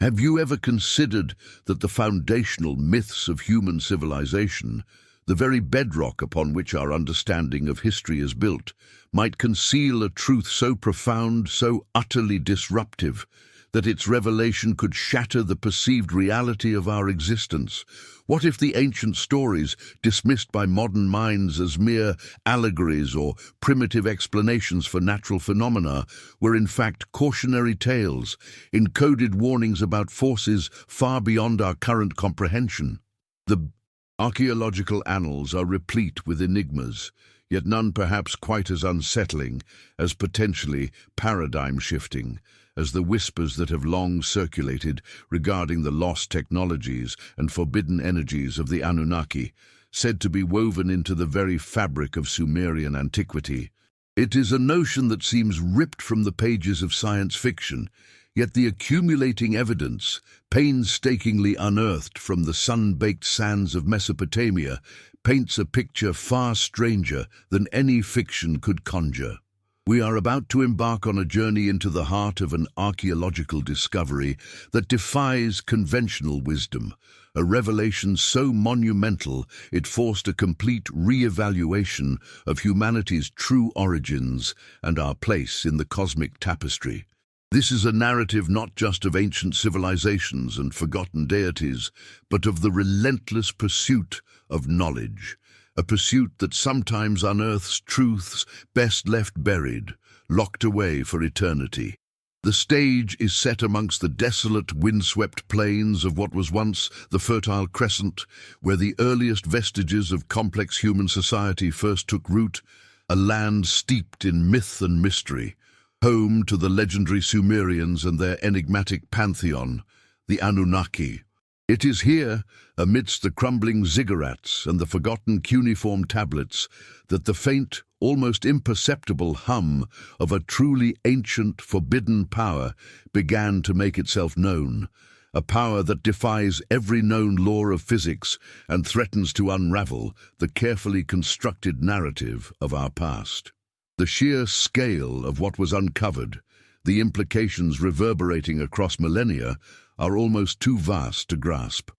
Have you ever considered that the foundational myths of human civilization, the very bedrock upon which our understanding of history is built, might conceal a truth so profound, so utterly disruptive, that its revelation could shatter the perceived reality of our existence? What if the ancient stories, dismissed by modern minds as mere allegories or primitive explanations for natural phenomena, were in fact cautionary tales, encoded warnings about forces far beyond our current comprehension? The archaeological annals are replete with enigmas, yet none perhaps quite as unsettling, as potentially paradigm-shifting, as the whispers that have long circulated regarding the lost technologies and forbidden energies of the Anunnaki, said to be woven into the very fabric of Sumerian antiquity. It is a notion that seems ripped from the pages of science fiction, yet the accumulating evidence, painstakingly unearthed from the sun-baked sands of Mesopotamia, paints a picture far stranger than any fiction could conjure. We are about to embark on a journey into the heart of an archaeological discovery that defies conventional wisdom, a revelation so monumental it forced a complete re-evaluation of humanity's true origins and our place in the cosmic tapestry. This is a narrative not just of ancient civilizations and forgotten deities, but of the relentless pursuit of knowledge, a pursuit that sometimes unearths truths best left buried, locked away for eternity. The stage is set amongst the desolate, windswept plains of what was once the Fertile Crescent, where the earliest vestiges of complex human society first took root, a land steeped in myth and mystery, home to the legendary Sumerians and their enigmatic pantheon, the Anunnaki. It is here, amidst the crumbling ziggurats and the forgotten cuneiform tablets, that the faint, almost imperceptible hum of a truly ancient, forbidden power began to make itself known, a power that defies every known law of physics and threatens to unravel the carefully constructed narrative of our past. The sheer scale of what was uncovered, the implications reverberating across millennia, are almost too vast to grasp.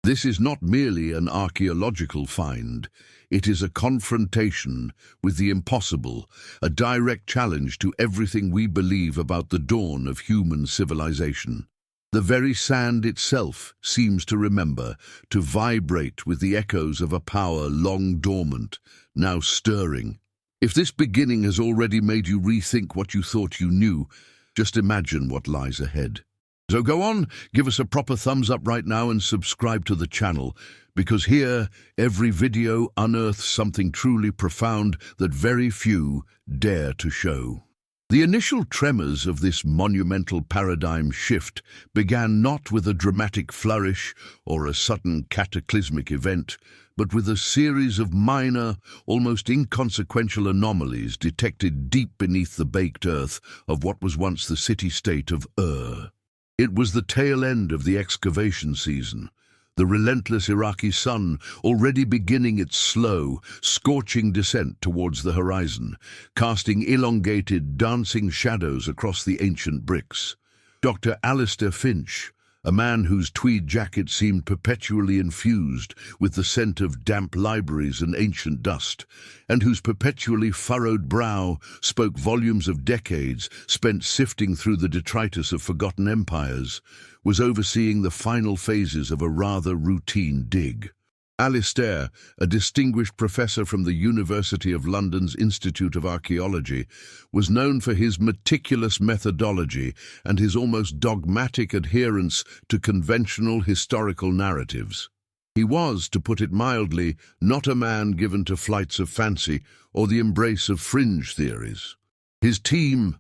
This is not merely an archaeological find. It is a confrontation with the impossible, a direct challenge to everything we believe about the dawn of human civilization. The very sand itself seems to remember, to vibrate with the echoes of a power long dormant, now stirring. If this beginning has already made you rethink what you thought you knew, just imagine what lies ahead. So go on, give us a proper thumbs up right now and subscribe to the channel, because here every video unearths something truly profound that very few dare to show. The initial tremors of this monumental paradigm shift began not with a dramatic flourish or a sudden cataclysmic event, but with a series of minor, almost inconsequential anomalies detected deep beneath the baked earth of what was once the city-state of Ur. It was the tail end of the excavation season, the relentless Iraqi sun already beginning its slow, scorching descent towards the horizon, casting elongated, dancing shadows across the ancient bricks. Dr. Alistair Finch, a man whose tweed jacket seemed perpetually infused with the scent of damp libraries and ancient dust, and whose perpetually furrowed brow spoke volumes of decades spent sifting through the detritus of forgotten empires, was overseeing the final phases of a rather routine dig. Alistair, a distinguished professor from the University of London's Institute of Archaeology, was known for his meticulous methodology and his almost dogmatic adherence to conventional historical narratives. He was, to put it mildly, not a man given to flights of fancy or the embrace of fringe theories. His team,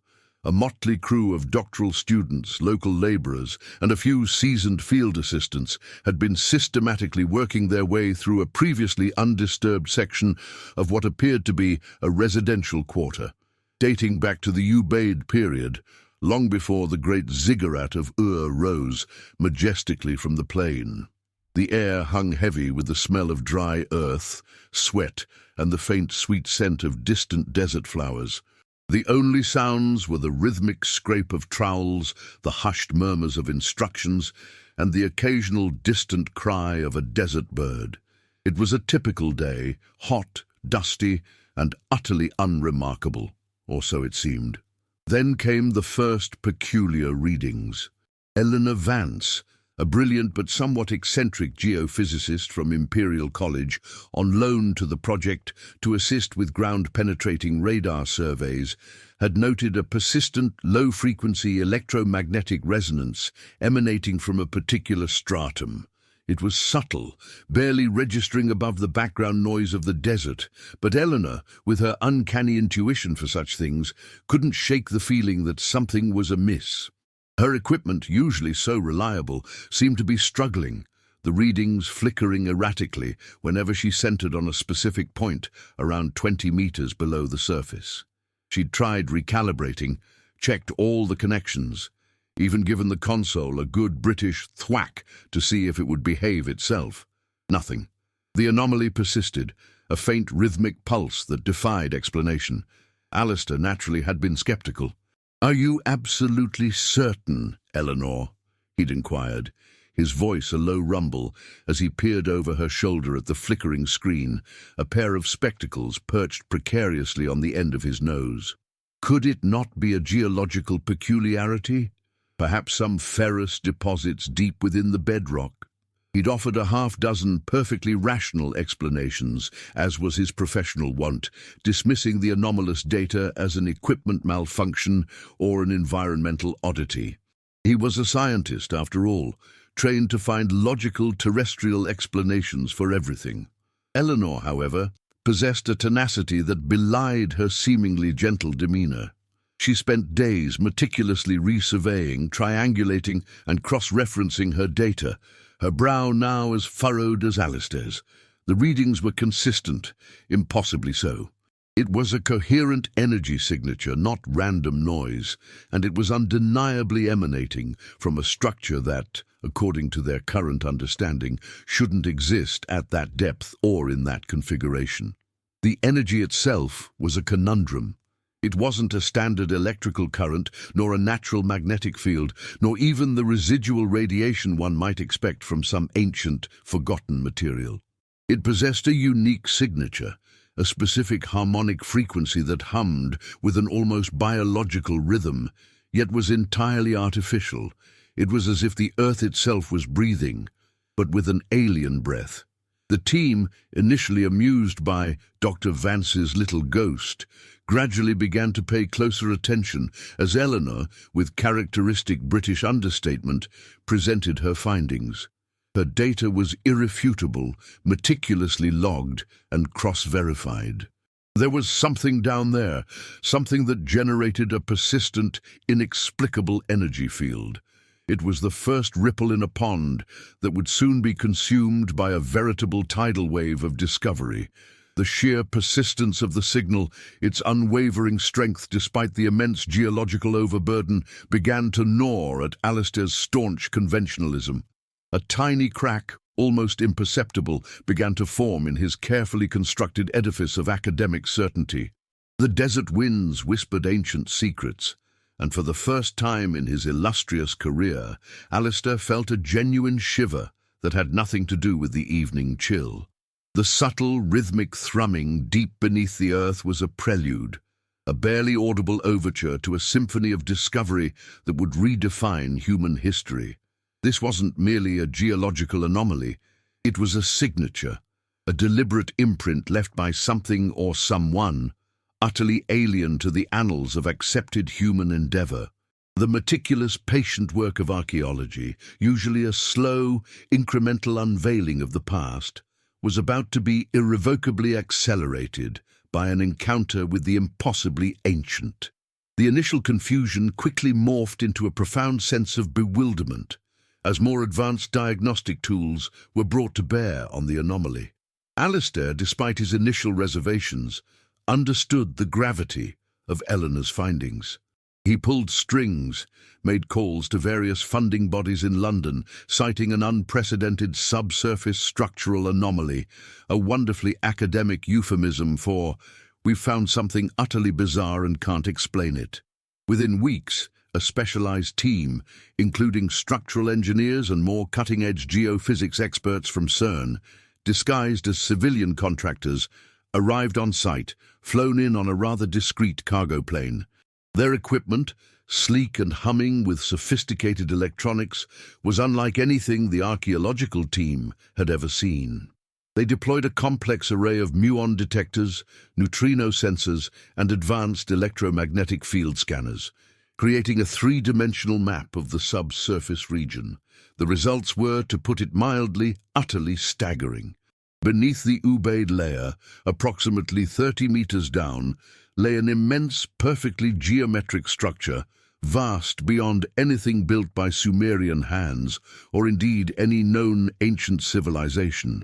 a motley crew of doctoral students, local labourers, and a few seasoned field assistants, had been systematically working their way through a previously undisturbed section of what appeared to be a residential quarter, dating back to the Ubaid period, long before the great ziggurat of Ur rose majestically from the plain. The air hung heavy with the smell of dry earth, sweat, and the faint sweet scent of distant desert flowers. The only sounds were the rhythmic scrape of trowels, the hushed murmurs of instructions, and the occasional distant cry of a desert bird. It was a typical day, hot, dusty, and utterly unremarkable, or so it seemed. Then came the first peculiar readings. Eleanor Vance, a brilliant but somewhat eccentric geophysicist from Imperial College, on loan to the project to assist with ground-penetrating radar surveys, had noted a persistent low-frequency electromagnetic resonance emanating from a particular stratum. It was subtle, barely registering above the background noise of the desert, but Eleanor, with her uncanny intuition for such things, couldn't shake the feeling that something was amiss. Her equipment, usually so reliable, seemed to be struggling, the readings flickering erratically whenever she centered on a specific point around 20 meters below the surface. She'd tried recalibrating, checked all the connections, even given the console a good British thwack to see if it would behave itself. Nothing. The anomaly persisted, a faint rhythmic pulse that defied explanation. Alistair naturally had been skeptical. "Are you absolutely certain, Eleanor?" he'd inquired, his voice a low rumble as he peered over her shoulder at the flickering screen, a pair of spectacles perched precariously on the end of his nose. Could it not be a geological peculiarity? Perhaps some ferrous deposits deep within the bedrock? He'd offered a half-dozen perfectly rational explanations, as was his professional wont, dismissing the anomalous data as an equipment malfunction or an environmental oddity. He was a scientist, after all, trained to find logical terrestrial explanations for everything. Eleanor, however, possessed a tenacity that belied her seemingly gentle demeanor. She spent days meticulously resurveying, triangulating, and cross-referencing her data, her brow now as furrowed as Alistair's. The readings were consistent, impossibly so. It was a coherent energy signature, not random noise, and it was undeniably emanating from a structure that, according to their current understanding, shouldn't exist at that depth or in that configuration. The energy itself was a conundrum. It wasn't a standard electrical current, nor a natural magnetic field, nor even the residual radiation one might expect from some ancient, forgotten material. It possessed a unique signature, a specific harmonic frequency that hummed with an almost biological rhythm, yet was entirely artificial. It was as if the earth itself was breathing, but with an alien breath. The team, initially amused by Dr. Vance's little ghost, gradually began to pay closer attention as Eleanor, with characteristic British understatement, presented her findings. Her data was irrefutable, meticulously logged and cross-verified. There was something down there, something that generated a persistent, inexplicable energy field. It was the first ripple in a pond that would soon be consumed by a veritable tidal wave of discovery. The sheer persistence of the signal, its unwavering strength despite the immense geological overburden, began to gnaw at Alistair's staunch conventionalism. A tiny crack, almost imperceptible, began to form in his carefully constructed edifice of academic certainty. The desert winds whispered ancient secrets, and for the first time in his illustrious career, Alistair felt a genuine shiver that had nothing to do with the evening chill. The subtle, rhythmic thrumming deep beneath the earth was a prelude, a barely audible overture to a symphony of discovery that would redefine human history. This wasn't merely a geological anomaly, it was a signature, a deliberate imprint left by something or someone utterly alien to the annals of accepted human endeavor. The meticulous, patient work of archaeology, usually a slow, incremental unveiling of the past, was about to be irrevocably accelerated by an encounter with the impossibly ancient. The initial confusion quickly morphed into a profound sense of bewilderment as more advanced diagnostic tools were brought to bear on the anomaly. Alistair, despite his initial reservations, understood the gravity of Eleanor's findings. He pulled strings, made calls to various funding bodies in London, citing an unprecedented subsurface structural anomaly, a wonderfully academic euphemism for, We've found something utterly bizarre and can't explain it." Within weeks, a specialized team, including structural engineers and more cutting-edge geophysics experts from CERN, disguised as civilian contractors, arrived on site, flown in on a rather discreet cargo plane. Their equipment, sleek and humming with sophisticated electronics, was unlike anything the archaeological team had ever seen. They deployed a complex array of muon detectors, neutrino sensors, and advanced electromagnetic field scanners, creating a three-dimensional map of the subsurface region. The results were, to put it mildly, utterly staggering. Beneath the Ubaid layer, approximately 30 meters down, lay an immense, perfectly geometric structure, vast beyond anything built by Sumerian hands, or indeed any known ancient civilization.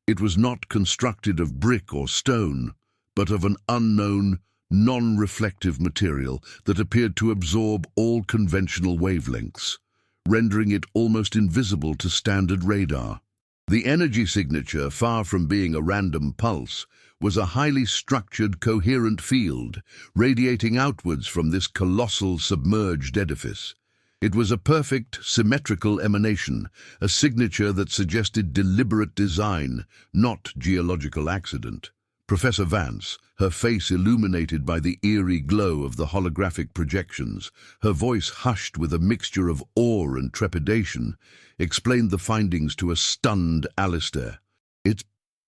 It was not constructed of brick or stone, but of an unknown, non-reflective material that appeared to absorb all conventional wavelengths, rendering it almost invisible to standard radar. The energy signature, far from being a random pulse, was a highly structured, coherent field, radiating outwards from this colossal submerged edifice. It was a perfect, symmetrical emanation, a signature that suggested deliberate design, not geological accident. Professor Vance, her face illuminated by the eerie glow of the holographic projections, her voice hushed with a mixture of awe and trepidation, explained the findings to a stunned Alistair.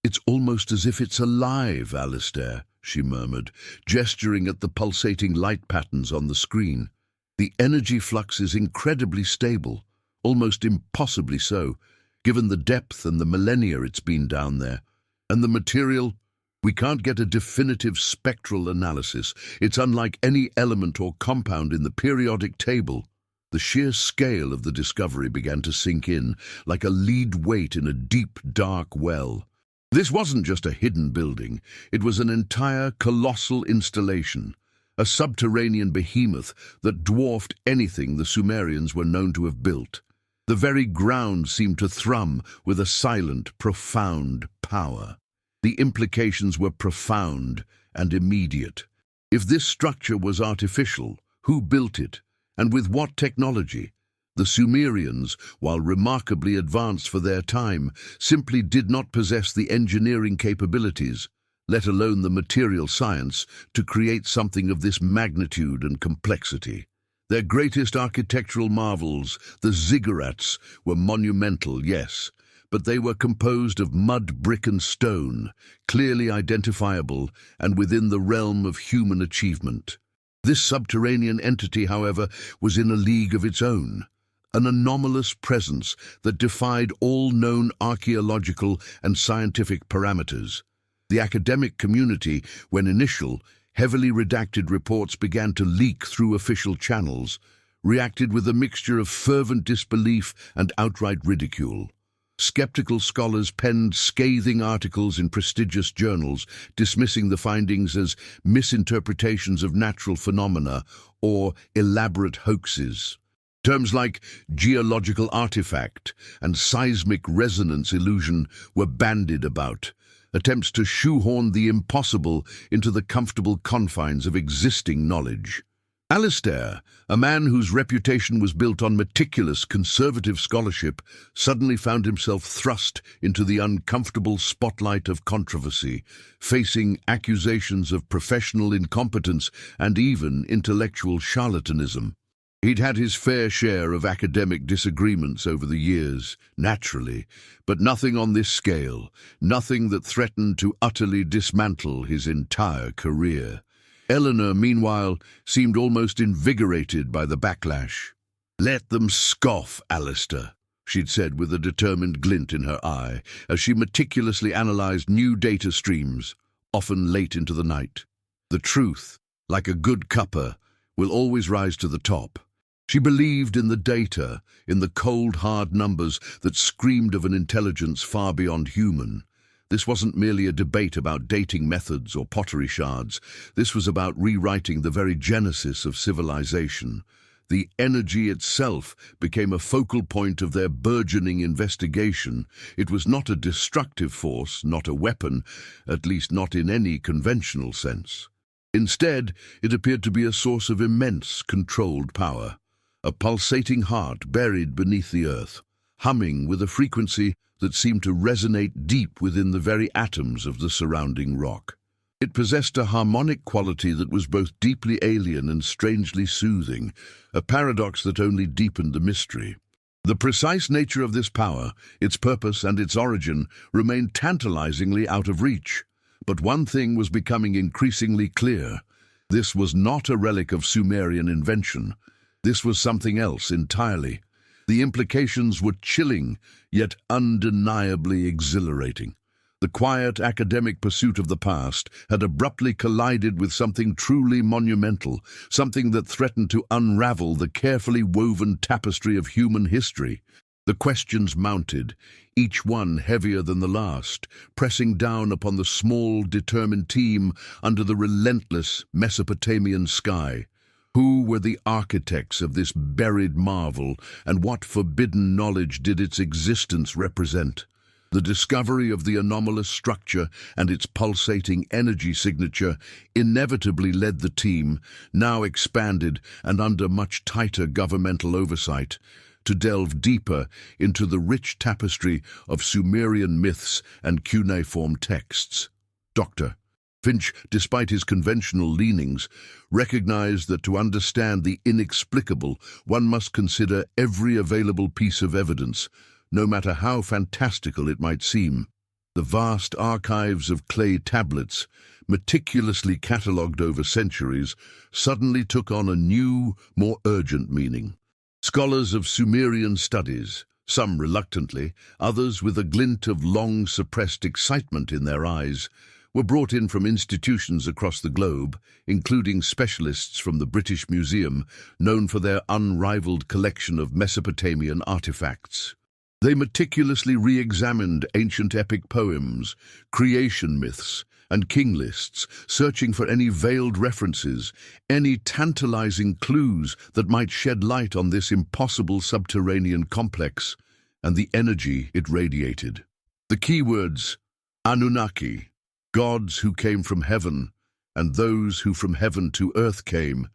It's almost as if it's alive, Alistair," she murmured, gesturing at the pulsating light patterns on the screen. "The energy flux is incredibly stable, almost impossibly so, given the depth and the millennia it's been down there. And the material, we can't get a definitive spectral analysis. It's unlike any element or compound in the periodic table." The sheer scale of the discovery began to sink in, like a lead weight in a deep, dark well. This wasn't just a hidden building, it was an entire colossal installation, a subterranean behemoth that dwarfed anything the Sumerians were known to have built. The very ground seemed to thrum with a silent, profound power. The implications were profound and immediate. If this structure was artificial, who built it, and with what technology? The Sumerians, while remarkably advanced for their time, simply did not possess the engineering capabilities, let alone the material science, to create something of this magnitude and complexity. Their greatest architectural marvels, the ziggurats, were monumental, yes, but they were composed of mud, brick and stone, clearly identifiable and within the realm of human achievement. This subterranean entity, however, was in a league of its own, an anomalous presence that defied all known archaeological and scientific parameters. The academic community, when initial, heavily redacted reports began to leak through official channels, reacted with a mixture of fervent disbelief and outright ridicule. Skeptical scholars penned scathing articles in prestigious journals, dismissing the findings as misinterpretations of natural phenomena or elaborate hoaxes. Terms like geological artifact and seismic resonance illusion were bandied about, attempts to shoehorn the impossible into the comfortable confines of existing knowledge. Alistair, a man whose reputation was built on meticulous, conservative scholarship, suddenly found himself thrust into the uncomfortable spotlight of controversy, facing accusations of professional incompetence and even intellectual charlatanism. He'd had his fair share of academic disagreements over the years, naturally, but nothing on this scale, nothing that threatened to utterly dismantle his entire career. Eleanor, meanwhile, seemed almost invigorated by the backlash. "Let them scoff, Alistair," she'd said with a determined glint in her eye, as she meticulously analyzed new data streams, often late into the night. The truth, like a good cuppa, will always rise to the top. She believed in the data, in the cold, hard numbers that screamed of an intelligence far beyond human. This wasn't merely a debate about dating methods or pottery shards. This was about rewriting the very genesis of civilization, The energy itself became a focal point of their burgeoning investigation. It was not a destructive force, not a weapon, at least not in any conventional sense. Instead, it appeared to be a source of immense, controlled power, a pulsating heart buried beneath the earth, humming with a frequency that seemed to resonate deep within the very atoms of the surrounding rock. It possessed a harmonic quality that was both deeply alien and strangely soothing, a paradox that only deepened the mystery. The precise nature of this power, its purpose and its origin, remained tantalizingly out of reach. But one thing was becoming increasingly clear. This was not a relic of Sumerian invention. This was something else entirely. The implications were chilling, yet undeniably exhilarating. The quiet academic pursuit of the past had abruptly collided with something truly monumental, something that threatened to unravel the carefully woven tapestry of human history. The questions mounted, each one heavier than the last, pressing down upon the small, determined team under the relentless Mesopotamian sky. Who were the architects of this buried marvel, and what forbidden knowledge did its existence represent? The discovery of the anomalous structure and its pulsating energy signature inevitably led the team, now expanded and under much tighter governmental oversight, to delve deeper into the rich tapestry of Sumerian myths and cuneiform texts. Dr. Finch, despite his conventional leanings, recognized that to understand the inexplicable, one must consider every available piece of evidence, no matter how fantastical it might seem. The vast archives of clay tablets, meticulously catalogued over centuries, suddenly took on a new, more urgent meaning. Scholars of Sumerian studies, some reluctantly, others with a glint of long-suppressed excitement in their eyes, were brought in from institutions across the globe, including specialists from the British Museum, known for their unrivaled collection of Mesopotamian artifacts. They meticulously re-examined ancient epic poems, creation myths, and king lists, searching for any veiled references, any tantalizing clues that might shed light on this impossible subterranean complex and the energy it radiated. The keywords, Anunnaki, gods who came from heaven, and those who from heaven to earth came,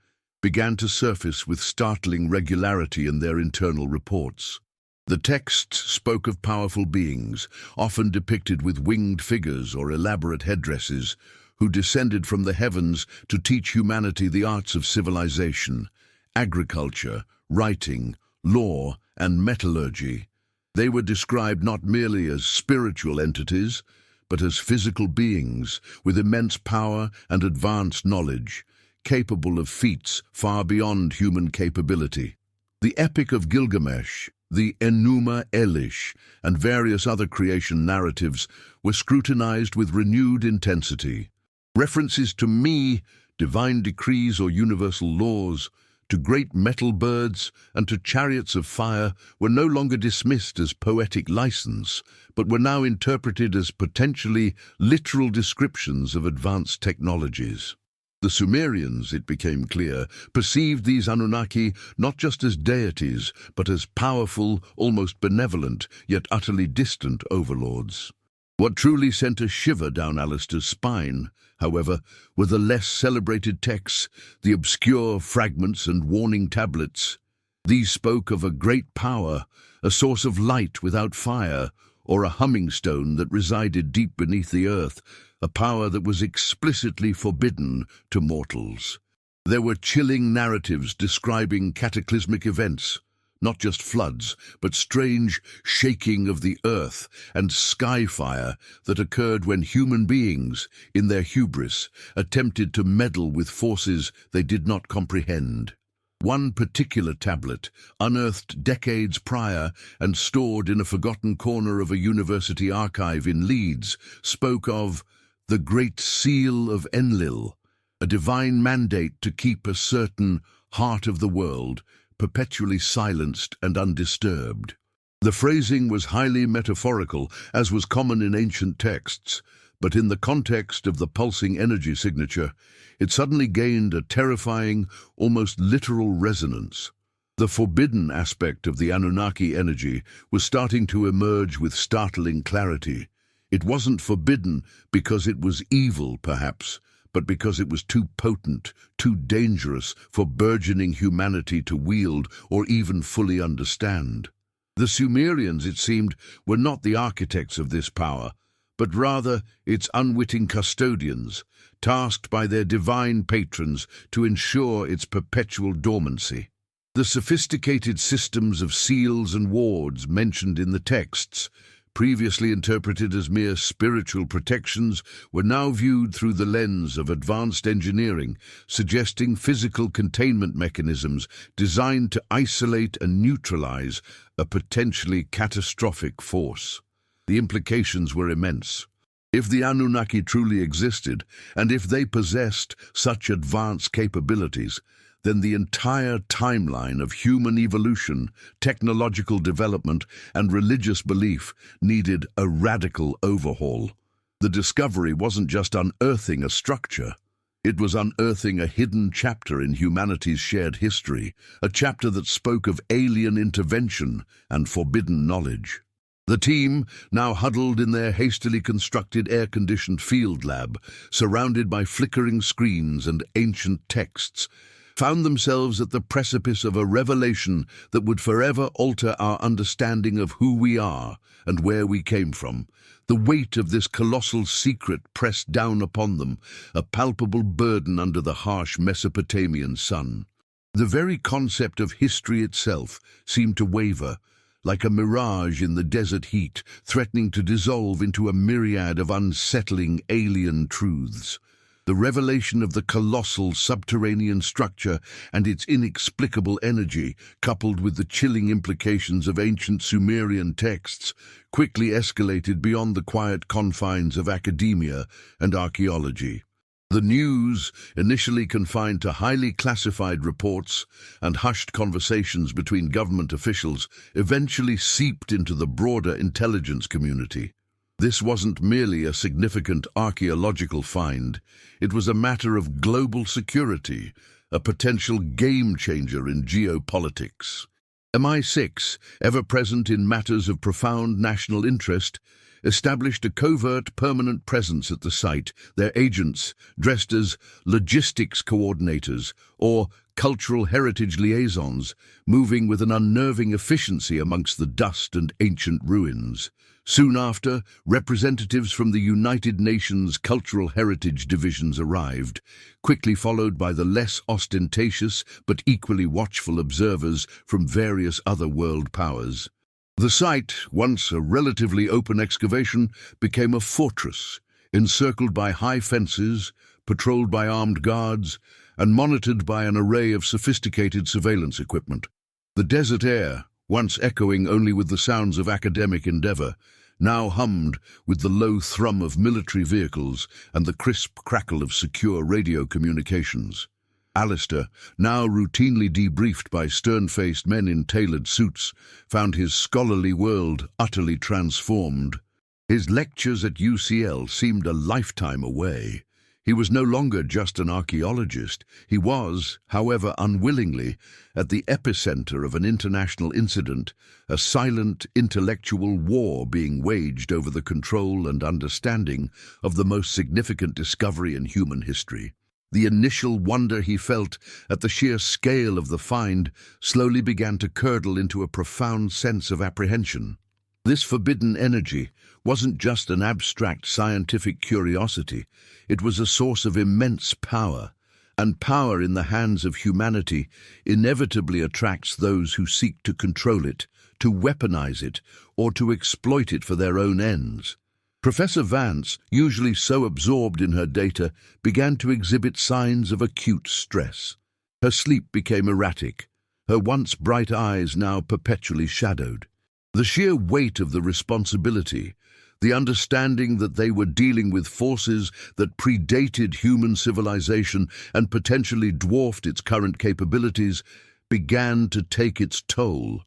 began to surface with startling regularity in their internal reports. The texts spoke of powerful beings, often depicted with winged figures or elaborate headdresses, who descended from the heavens to teach humanity the arts of civilization, agriculture, writing, law, and metallurgy. They were described not merely as spiritual entities, but as physical beings with immense power and advanced knowledge, capable of feats far beyond human capability. The Epic of Gilgamesh, the Enuma Elish, and various other creation narratives were scrutinized with renewed intensity. References to me, divine decrees or universal laws, to great metal birds and to chariots of fire were no longer dismissed as poetic license, but were now interpreted as potentially literal descriptions of advanced technologies. The Sumerians, it became clear, perceived these Anunnaki not just as deities, but as powerful, almost benevolent, yet utterly distant overlords. What truly sent a shiver down Alistair's spine, however, were the less celebrated texts, the obscure fragments and warning tablets. These spoke of a great power, a source of light without fire, or a humming stone that resided deep beneath the earth, a power that was explicitly forbidden to mortals. There were chilling narratives describing cataclysmic events, not just floods, but strange shaking of the earth and sky fire that occurred when human beings, in their hubris, attempted to meddle with forces they did not comprehend. One particular tablet, unearthed decades prior and stored in a forgotten corner of a university archive in Leeds, spoke of the Great Seal of Enlil, a divine mandate to keep a certain heart of the world perpetually silenced and undisturbed. The phrasing was highly metaphorical, as was common in ancient texts. But in the context of the pulsing energy signature, it suddenly gained a terrifying, almost literal resonance. The forbidden aspect of the Anunnaki energy was starting to emerge with startling clarity. It wasn't forbidden because it was evil, perhaps, but because it was too potent, too dangerous for burgeoning humanity to wield or even fully understand. The Sumerians, it seemed, were not the architects of this power, but rather its unwitting custodians, tasked by their divine patrons to ensure its perpetual dormancy. The sophisticated systems of seals and wards mentioned in the texts, previously interpreted as mere spiritual protections, were now viewed through the lens of advanced engineering, suggesting physical containment mechanisms designed to isolate and neutralize a potentially catastrophic force. The implications were immense. If the Anunnaki truly existed, and if they possessed such advanced capabilities, then the entire timeline of human evolution, technological development, and religious belief needed a radical overhaul. The discovery wasn't just unearthing a structure. It was unearthing a hidden chapter in humanity's shared history, a chapter that spoke of alien intervention and forbidden knowledge. The team, now huddled in their hastily constructed air-conditioned field lab, surrounded by flickering screens and ancient texts, found themselves at the precipice of a revelation that would forever alter our understanding of who we are and where we came from. The weight of this colossal secret pressed down upon them, a palpable burden under the harsh Mesopotamian sun. The very concept of history itself seemed to waver, like a mirage in the desert heat, threatening to dissolve into a myriad of unsettling alien truths. The revelation of the colossal subterranean structure and its inexplicable energy, coupled with the chilling implications of ancient Sumerian texts, quickly escalated beyond the quiet confines of academia and archaeology. The news, initially confined to highly classified reports and hushed conversations between government officials, eventually seeped into the broader intelligence community. This wasn't merely a significant archaeological find. It was a matter of global security, a potential game-changer in geopolitics. MI6, ever present in matters of profound national interest, established a covert, permanent presence at the site, their agents, dressed as logistics coordinators or cultural heritage liaisons, moving with an unnerving efficiency amongst the dust and ancient ruins. Soon after, representatives from the United Nations Cultural Heritage Divisions arrived, quickly followed by the less ostentatious but equally watchful observers from various other world powers. The site, once a relatively open excavation, became a fortress, encircled by high fences, patrolled by armed guards, and monitored by an array of sophisticated surveillance equipment. The desert air, once echoing only with the sounds of academic endeavor, now hummed with the low thrum of military vehicles and the crisp crackle of secure radio communications. Alistair, now routinely debriefed by stern-faced men in tailored suits, found his scholarly world utterly transformed. His lectures at UCL seemed a lifetime away. He was no longer just an archaeologist. He was, however unwillingly, at the epicenter of an international incident, a silent intellectual war being waged over the control and understanding of the most significant discovery in human history. The initial wonder he felt at the sheer scale of the find slowly began to curdle into a profound sense of apprehension. This forbidden energy wasn't just an abstract scientific curiosity, it was a source of immense power, and power in the hands of humanity inevitably attracts those who seek to control it, to weaponize it, or to exploit it for their own ends. Professor Vance, usually so absorbed in her data, began to exhibit signs of acute stress. Her sleep became erratic, her once bright eyes now perpetually shadowed. The sheer weight of the responsibility, the understanding that they were dealing with forces that predated human civilization and potentially dwarfed its current capabilities, began to take its toll.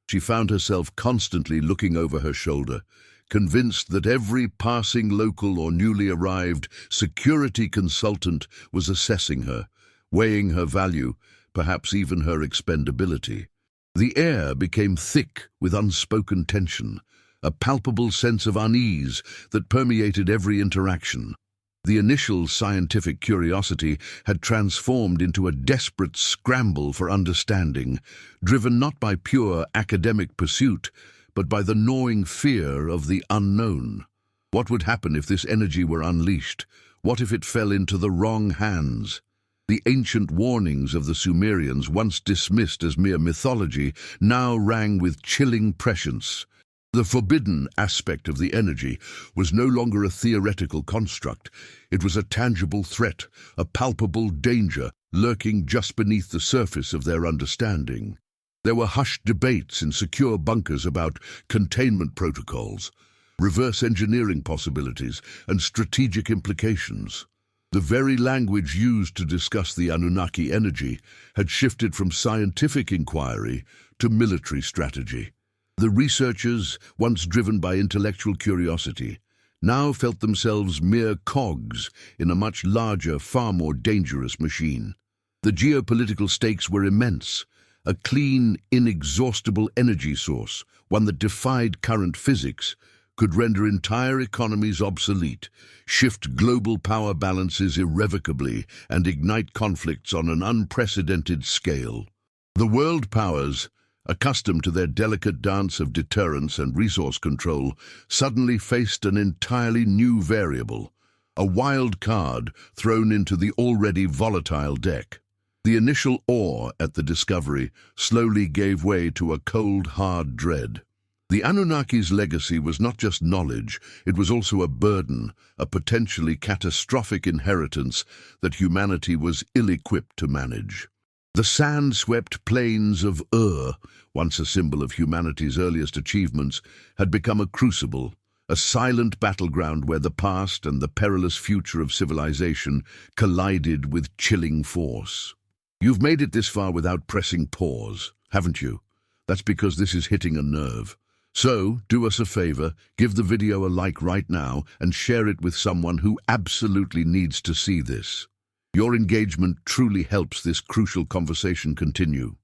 She found herself constantly looking over her shoulder, convinced that every passing local or newly arrived security consultant was assessing her, weighing her value, perhaps even her expendability. The air became thick with unspoken tension, a palpable sense of unease that permeated every interaction. The initial scientific curiosity had transformed into a desperate scramble for understanding, driven not by pure academic pursuit, but by the gnawing fear of the unknown. What would happen if this energy were unleashed? What if it fell into the wrong hands? The ancient warnings of the Sumerians, once dismissed as mere mythology, now rang with chilling prescience. The forbidden aspect of the energy was no longer a theoretical construct. It was a tangible threat, a palpable danger lurking just beneath the surface of their understanding. There were hushed debates in secure bunkers about containment protocols, reverse engineering possibilities, and strategic implications. The very language used to discuss the Anunnaki energy had shifted from scientific inquiry to military strategy. The researchers, once driven by intellectual curiosity, now felt themselves mere cogs in a much larger, far more dangerous machine. The geopolitical stakes were immense. A clean, inexhaustible energy source, one that defied current physics, could render entire economies obsolete, shift global power balances irrevocably, and ignite conflicts on an unprecedented scale. The world powers, accustomed to their delicate dance of deterrence and resource control, suddenly faced an entirely new variable, a wild card thrown into the already volatile deck. The initial awe at the discovery slowly gave way to a cold, hard dread. The Anunnaki's legacy was not just knowledge, it was also a burden, a potentially catastrophic inheritance that humanity was ill-equipped to manage. The sand-swept plains of once a symbol of humanity's earliest achievements, had become a crucible, a silent battleground where the past and the perilous future of civilization collided with chilling force. You've made it this far without pressing pause, haven't you? That's because this is hitting a nerve. So, do us a favor, give the video a like right now and share it with someone who absolutely needs to see this. Your engagement truly helps this crucial conversation continue.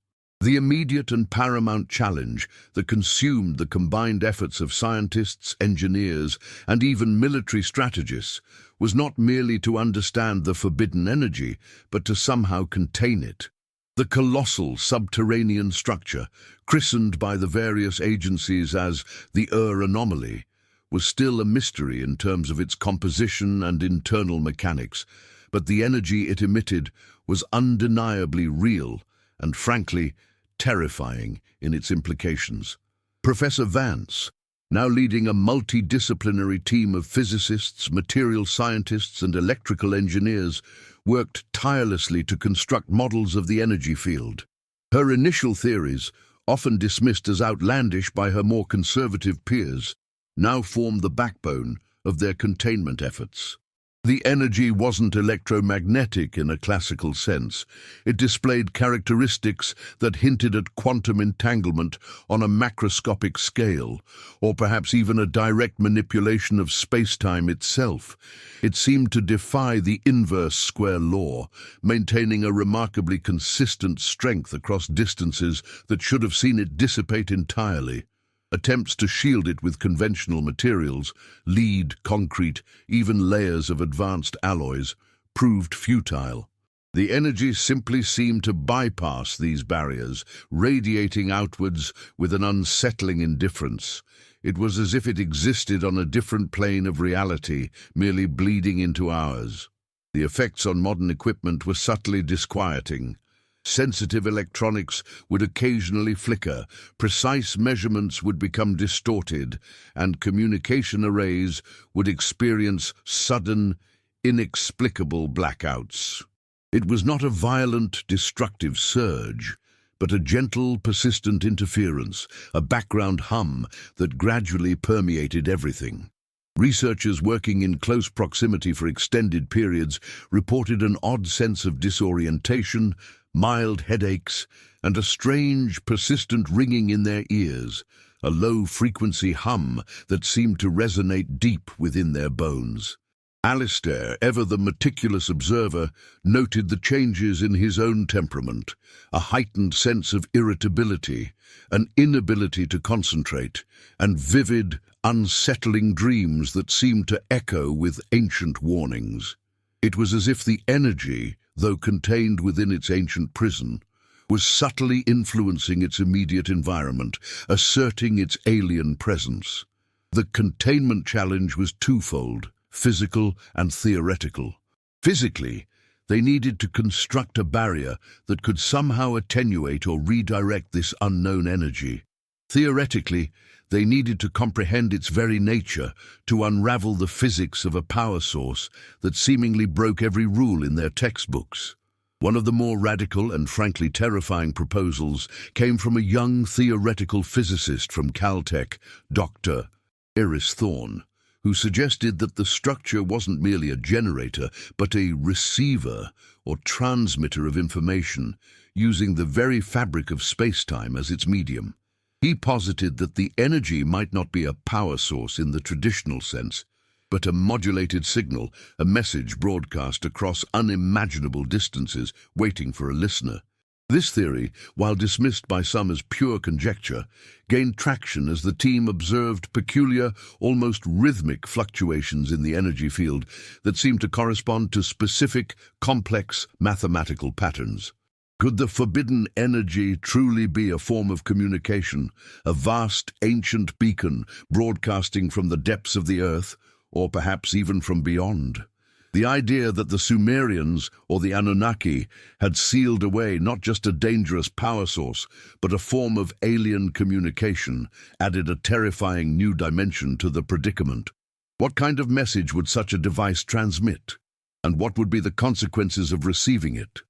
The immediate and paramount challenge that consumed the combined efforts of scientists, engineers, and even military strategists was not merely to understand the forbidden energy, but to somehow contain it. The colossal subterranean structure, christened by the various agencies as the anomaly, was still a mystery in terms of its composition and internal mechanics, but the energy it emitted was undeniably real and, frankly, terrifying in its implications. Professor Vance, now leading a multidisciplinary team of physicists, material scientists, and electrical engineers, worked tirelessly to construct models of the energy field. Her initial theories, often dismissed as outlandish by her more conservative peers, now formed the backbone of their containment efforts. The energy wasn't electromagnetic in a classical sense. It displayed characteristics that hinted at quantum entanglement on a macroscopic scale, or perhaps even a direct manipulation of space-time itself. It seemed to defy the inverse square law, maintaining a remarkably consistent strength across distances that should have seen it dissipate entirely. Attempts to shield it with conventional materials, lead, concrete, even layers of advanced alloys, proved futile. The energy simply seemed to bypass these barriers, radiating outwards with an unsettling indifference. It was as if it existed on a different plane of reality, merely bleeding into ours. The effects on modern equipment were subtly disquieting. Sensitive electronics would occasionally flicker, precise measurements would become distorted, and communication arrays would experience sudden, inexplicable blackouts. It was not a violent, destructive surge, but a gentle, persistent interference, a background hum that gradually permeated everything. Researchers working in close proximity for extended periods reported an odd sense of disorientation, mild headaches, and a strange, persistent ringing in their ears, a low-frequency hum that seemed to resonate deep within their bones. Alistair, ever the meticulous observer, noted the changes in his own temperament, a heightened sense of irritability, an inability to concentrate, and vivid, unsettling dreams that seemed to echo with ancient warnings. It was as if the energy, though contained within its ancient prison, was subtly influencing its immediate environment, asserting its alien presence. The containment challenge was twofold: physical and theoretical. Physically, they needed to construct a barrier that could somehow attenuate or redirect this unknown energy. Theoretically, they needed to comprehend its very nature, to unravel the physics of a power source that seemingly broke every rule in their textbooks. One of the more radical and frankly terrifying proposals came from a young theoretical physicist from Caltech, Dr. Iris Thorne, who suggested that the structure wasn't merely a generator, but a receiver or transmitter of information, using the very fabric of space-time as its medium. He posited that the energy might not be a power source in the traditional sense, but a modulated signal, a message broadcast across unimaginable distances, waiting for a listener. This theory, while dismissed by some as pure conjecture, gained traction as the team observed peculiar, almost rhythmic fluctuations in the energy field that seemed to correspond to specific, complex mathematical patterns. Could the forbidden energy truly be a form of communication, a vast, ancient beacon broadcasting from the depths of the earth, or perhaps even from beyond? The idea that the Sumerians, or the Anunnaki, had sealed away not just a dangerous power source, but a form of alien communication, added a terrifying new dimension to the predicament. What kind of message would such a device transmit? And what would be the consequences of receiving it?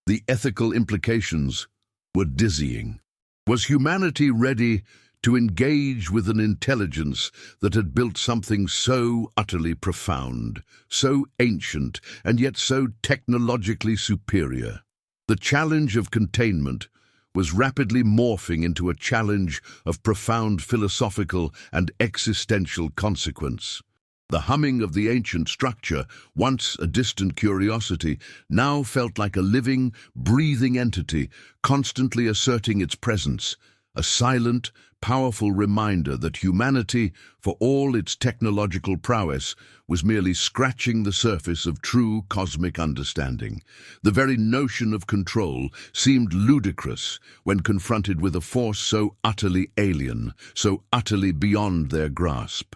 The ethical implications were dizzying. Was humanity ready to engage with an intelligence that had built something so utterly profound, so ancient, and yet so technologically superior? The challenge of containment was rapidly morphing into a challenge of profound philosophical and existential consequence. The humming of the ancient structure, once a distant curiosity, now felt like a living, breathing entity, constantly asserting its presence, a silent, powerful reminder that humanity, for all its technological prowess, was merely scratching the surface of true cosmic understanding. The very notion of control seemed ludicrous when confronted with a force so utterly alien, so utterly beyond their grasp.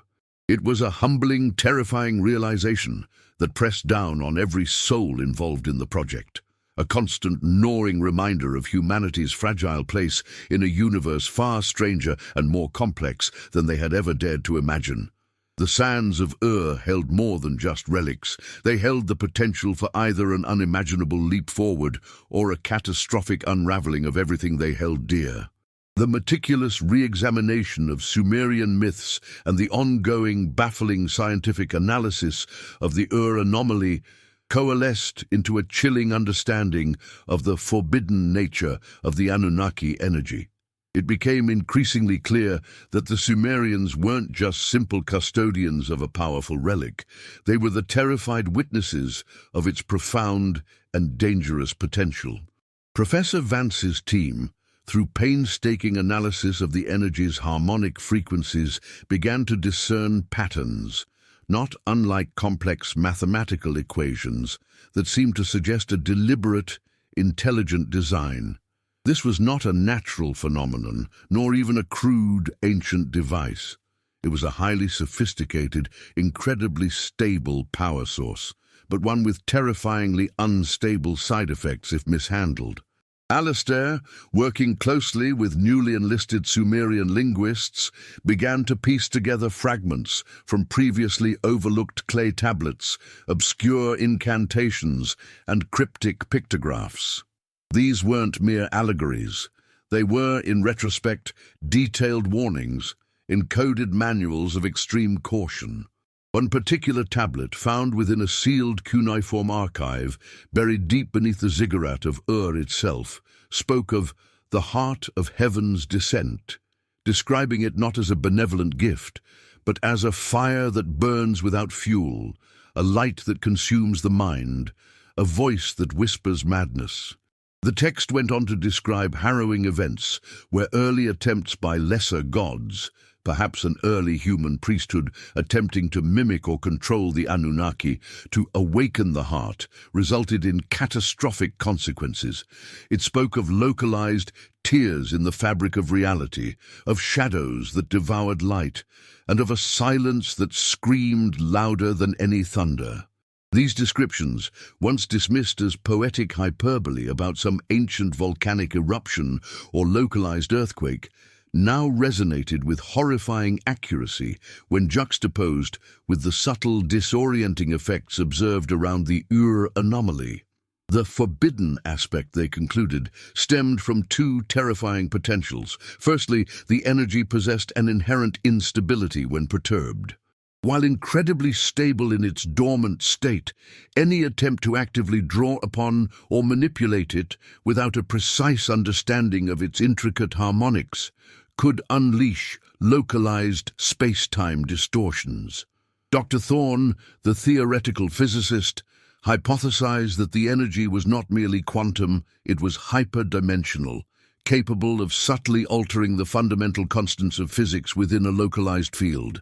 It was a humbling, terrifying realization that pressed down on every soul involved in the project. A constant gnawing reminder of humanity's fragile place in a universe far stranger and more complex than they had ever dared to imagine. The sands of held more than just relics. They held the potential for either an unimaginable leap forward or a catastrophic unraveling of everything they held dear. The meticulous re-examination of Sumerian myths and the ongoing, baffling scientific analysis of the anomaly coalesced into a chilling understanding of the forbidden nature of the Anunnaki energy. It became increasingly clear that the Sumerians weren't just simple custodians of a powerful relic. They were the terrified witnesses of its profound and dangerous potential. Professor Vance's team, through painstaking analysis of the energy's harmonic frequencies, began to discern patterns, not unlike complex mathematical equations, that seemed to suggest a deliberate, intelligent design. This was not a natural phenomenon, nor even a crude, ancient device. It was a highly sophisticated, incredibly stable power source, but one with terrifyingly unstable side effects if mishandled. Alistair, working closely with newly enlisted Sumerian linguists, began to piece together fragments from previously overlooked clay tablets, obscure incantations, and cryptic pictographs. These weren't mere allegories. They were, in retrospect, detailed warnings, encoded manuals of extreme caution. One particular tablet, found within a sealed cuneiform archive, buried deep beneath the ziggurat of itself, spoke of the heart of heaven's descent, describing it not as a benevolent gift, but as a fire that burns without fuel, a light that consumes the mind, a voice that whispers madness. The text went on to describe harrowing events where early attempts by lesser gods, perhaps an early human priesthood attempting to mimic or control the Anunnaki, to awaken the heart, resulted in catastrophic consequences. It spoke of localized tears in the fabric of reality, of shadows that devoured light, and of a silence that screamed louder than any thunder. These descriptions, once dismissed as poetic hyperbole about some ancient volcanic eruption or localized earthquake, now resonated with horrifying accuracy when juxtaposed with the subtle disorienting effects observed around the Ur anomaly. The forbidden aspect, they concluded, stemmed from two terrifying potentials. Firstly, the energy possessed an inherent instability when perturbed. While incredibly stable in its dormant state, any attempt to actively draw upon or manipulate it without a precise understanding of its intricate harmonics could unleash localized space-time distortions. Dr. Thorne, the theoretical physicist, hypothesized that the energy was not merely quantum, it was hyperdimensional, capable of subtly altering the fundamental constants of physics within a localized field.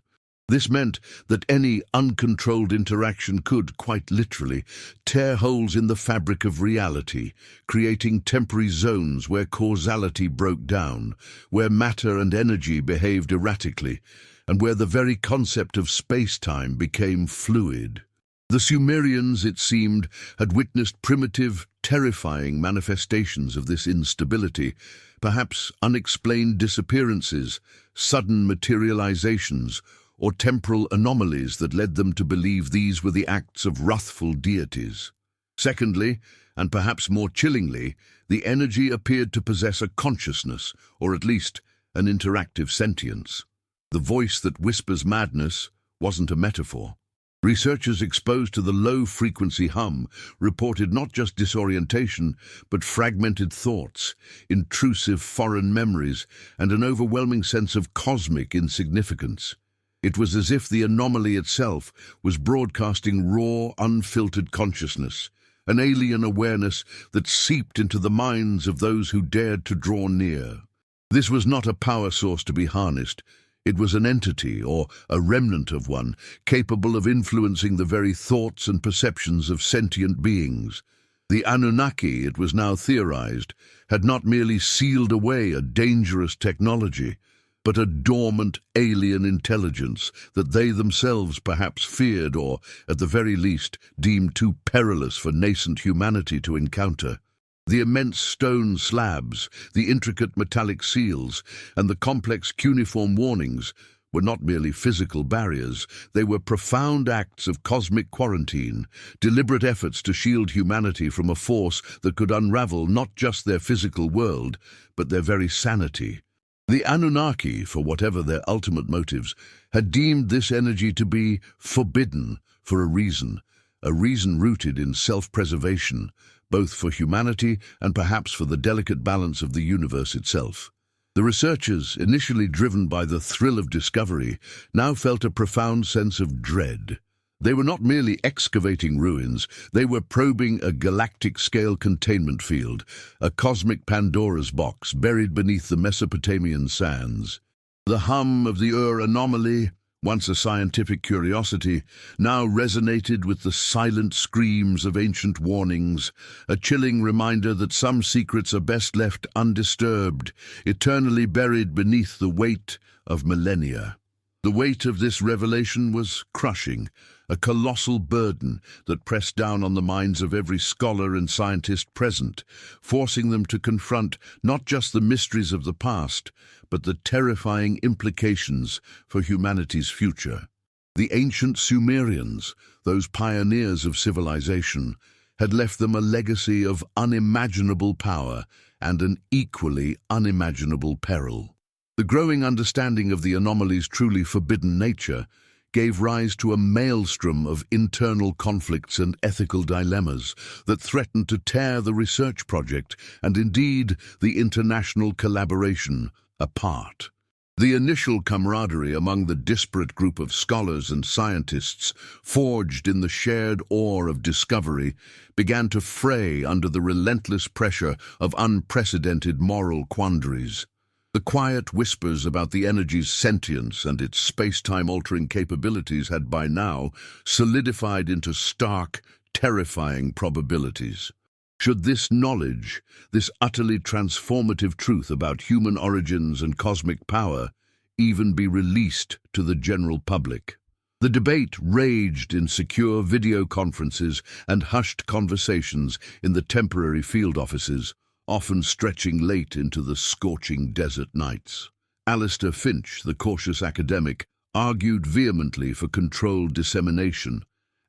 This meant that any uncontrolled interaction could, quite literally, tear holes in the fabric of reality, creating temporary zones where causality broke down, where matter and energy behaved erratically, and where the very concept of space-time became fluid. The Sumerians, it seemed, had witnessed primitive, terrifying manifestations of this instability, perhaps unexplained disappearances, sudden materializations, or temporal anomalies that led them to believe these were the acts of wrathful deities. Secondly, and perhaps more chillingly, the energy appeared to possess a consciousness, or at least an interactive sentience. The voice that whispers madness wasn't a metaphor. Researchers exposed to the low-frequency hum reported not just disorientation, but fragmented thoughts, intrusive foreign memories, and an overwhelming sense of cosmic insignificance. It was as if the anomaly itself was broadcasting raw, unfiltered consciousness, an alien awareness that seeped into the minds of those who dared to draw near. This was not a power source to be harnessed. It was an entity, or a remnant of one, capable of influencing the very thoughts and perceptions of sentient beings. The Anunnaki, it was now theorized, had not merely sealed away a dangerous technology, but a dormant alien intelligence that they themselves perhaps feared or, at the very least, deemed too perilous for nascent humanity to encounter. The immense stone slabs, the intricate metallic seals, and the complex cuneiform warnings were not merely physical barriers, they were profound acts of cosmic quarantine, deliberate efforts to shield humanity from a force that could unravel not just their physical world, but their very sanity. The Anunnaki, for whatever their ultimate motives, had deemed this energy to be forbidden for a reason rooted in self-preservation, both for humanity and perhaps for the delicate balance of the universe itself. The researchers, initially driven by the thrill of discovery, now felt a profound sense of dread. They were not merely excavating ruins, they were probing a galactic-scale containment field, a cosmic Pandora's box buried beneath the Mesopotamian sands. The hum of the Ur anomaly, once a scientific curiosity, now resonated with the silent screams of ancient warnings, a chilling reminder that some secrets are best left undisturbed, eternally buried beneath the weight of millennia. The weight of this revelation was crushing, a colossal burden that pressed down on the minds of every scholar and scientist present, forcing them to confront not just the mysteries of the past, but the terrifying implications for humanity's future. The ancient Sumerians, those pioneers of civilization, had left them a legacy of unimaginable power and an equally unimaginable peril. The growing understanding of the anomaly's truly forbidden nature gave rise to a maelstrom of internal conflicts and ethical dilemmas that threatened to tear the research project and indeed the international collaboration apart. The initial camaraderie among the disparate group of scholars and scientists, forged in the shared awe of discovery, began to fray under the relentless pressure of unprecedented moral quandaries. The quiet whispers about the energy's sentience and its space-time-altering capabilities had by now solidified into stark, terrifying probabilities. Should this knowledge, this utterly transformative truth about human origins and cosmic power, even be released to the general public? The debate raged in secure video conferences and hushed conversations in the temporary field offices, often stretching late into the scorching desert nights. Alistair Finch, the cautious academic, argued vehemently for controlled dissemination,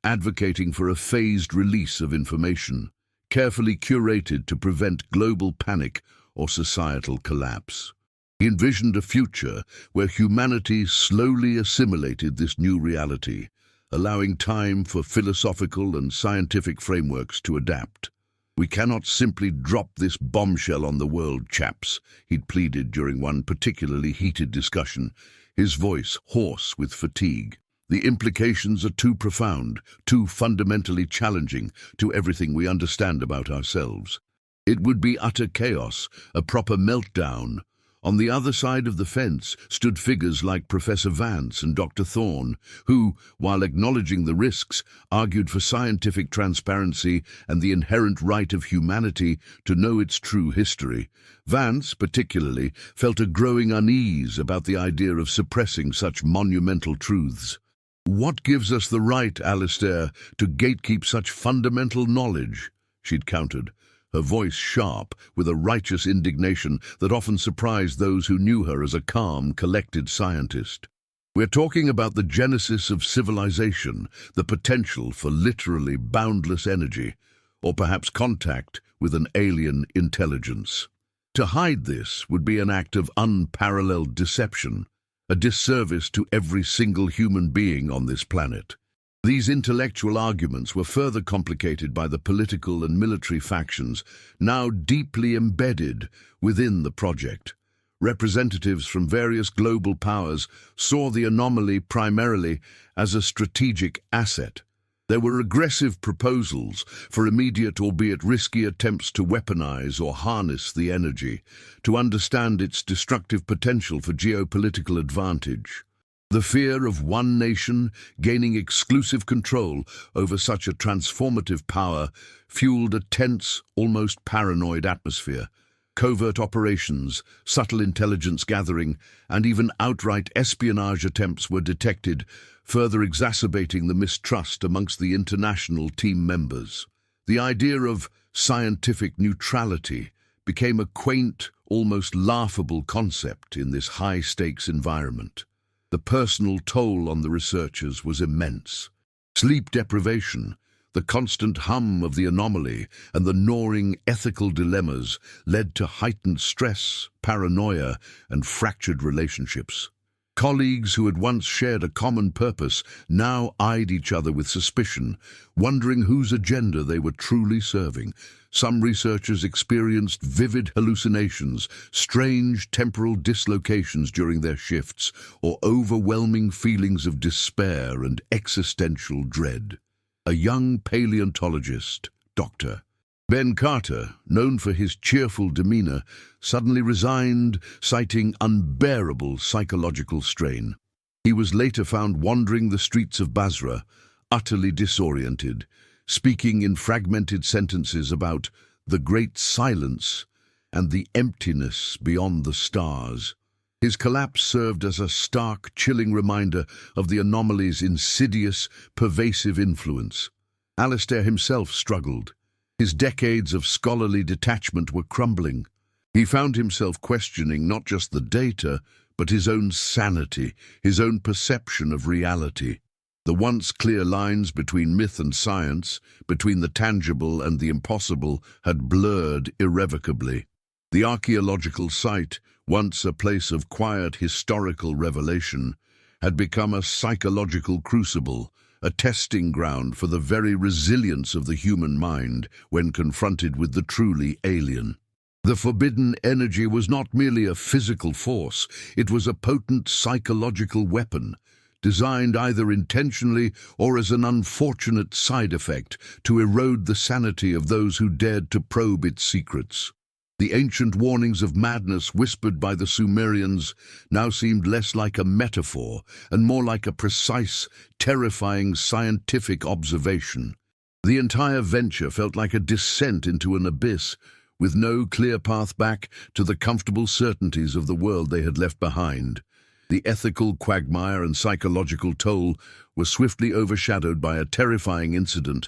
advocating for a phased release of information, carefully curated to prevent global panic or societal collapse. He envisioned a future where humanity slowly assimilated this new reality, allowing time for philosophical and scientific frameworks to adapt. "We cannot simply drop this bombshell on the world, chaps," he'd pleaded during one particularly heated discussion, his voice hoarse with fatigue. "The implications are too profound, too fundamentally challenging to everything we understand about ourselves. It would be utter chaos, a proper meltdown." On the other side of the fence stood figures like Professor Vance and Dr. Thorne, who, while acknowledging the risks, argued for scientific transparency and the inherent right of humanity to know its true history. Vance, particularly, felt a growing unease about the idea of suppressing such monumental truths. "What gives us the right, Alistair, to gatekeep such fundamental knowledge?" she'd countered, her voice sharp with a righteous indignation that often surprised those who knew her as a calm, collected scientist. "We're talking about the genesis of civilization, the potential for literally boundless energy, or perhaps contact with an alien intelligence. To hide this would be an act of unparalleled deception, a disservice to every single human being on this planet." These intellectual arguments were further complicated by the political and military factions now deeply embedded within the project. Representatives from various global powers saw the anomaly primarily as a strategic asset. There were aggressive proposals for immediate, albeit risky, attempts to weaponize or harness the energy, to understand its destructive potential for geopolitical advantage. The fear of one nation gaining exclusive control over such a transformative power fueled a tense, almost paranoid atmosphere. Covert operations, subtle intelligence gathering, and even outright espionage attempts were detected, further exacerbating the mistrust amongst the international team members. The idea of scientific neutrality became a quaint, almost laughable concept in this high-stakes environment. The personal toll on the researchers was immense. Sleep deprivation, the constant hum of the anomaly, and the gnawing ethical dilemmas led to heightened stress, paranoia, and fractured relationships. Colleagues who had once shared a common purpose now eyed each other with suspicion, wondering whose agenda they were truly serving. Some researchers experienced vivid hallucinations, strange temporal dislocations during their shifts, or overwhelming feelings of despair and existential dread. A young paleontologist, Dr. Ben Carter, known for his cheerful demeanor, suddenly resigned, citing unbearable psychological strain. He was later found wandering the streets of Basra, utterly disoriented, speaking in fragmented sentences about the great silence and the emptiness beyond the stars. His collapse served as a stark, chilling reminder of the anomaly's insidious, pervasive influence. Alistair himself struggled. His decades of scholarly detachment were crumbling. He found himself questioning not just the data, but his own sanity, his own perception of reality. The once clear lines between myth and science, between the tangible and the impossible, had blurred irrevocably. The archaeological site, once a place of quiet historical revelation, had become a psychological crucible, a testing ground for the very resilience of the human mind when confronted with the truly alien. The forbidden energy was not merely a physical force, it was a potent psychological weapon, designed either intentionally or as an unfortunate side effect to erode the sanity of those who dared to probe its secrets. The ancient warnings of madness whispered by the Sumerians now seemed less like a metaphor and more like a precise, terrifying scientific observation. The entire venture felt like a descent into an abyss, with no clear path back to the comfortable certainties of the world they had left behind. The ethical quagmire and psychological toll were swiftly overshadowed by a terrifying incident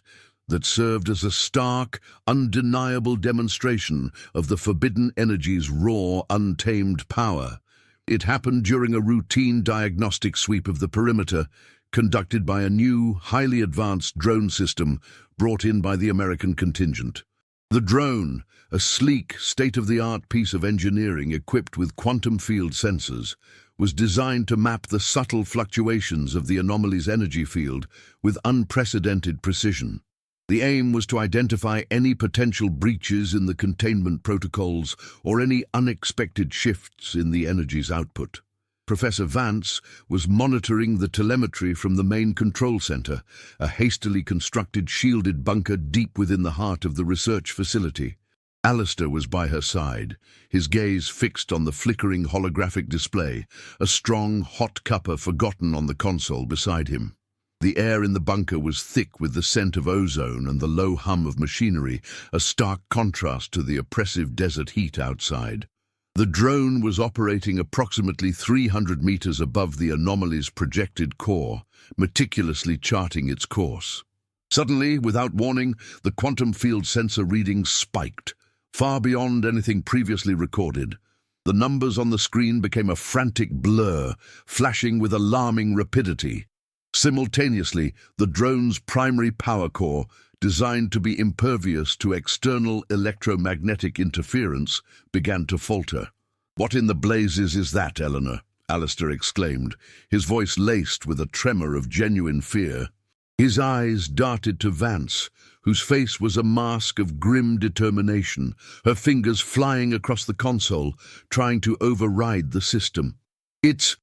that served as a stark, undeniable demonstration of the forbidden energy's raw, untamed power. It happened during a routine diagnostic sweep of the perimeter, conducted by a new, highly advanced drone system brought in by the American contingent. The drone, a sleek, state-of-the-art piece of engineering equipped with quantum field sensors, was designed to map the subtle fluctuations of the anomaly's energy field with unprecedented precision. The aim was to identify any potential breaches in the containment protocols or any unexpected shifts in the energy's output. Professor Vance was monitoring the telemetry from the main control center, a hastily constructed shielded bunker deep within the heart of the research facility. Alistair was by her side, his gaze fixed on the flickering holographic display, a strong, hot cuppa forgotten on the console beside him. The air in the bunker was thick with the scent of ozone and the low hum of machinery, a stark contrast to the oppressive desert heat outside. The drone was operating approximately 300 meters above the anomaly's projected core, meticulously charting its course. Suddenly, without warning, the quantum field sensor readings spiked, far beyond anything previously recorded. The numbers on the screen became a frantic blur, flashing with alarming rapidity. Simultaneously, the drone's primary power core, designed to be impervious to external electromagnetic interference, began to falter. "What in the blazes is that, Eleanor?" Alistair exclaimed, his voice laced with a tremor of genuine fear. His eyes darted to Vance, whose face was a mask of grim determination, her fingers flying across the console, trying to override the system. It's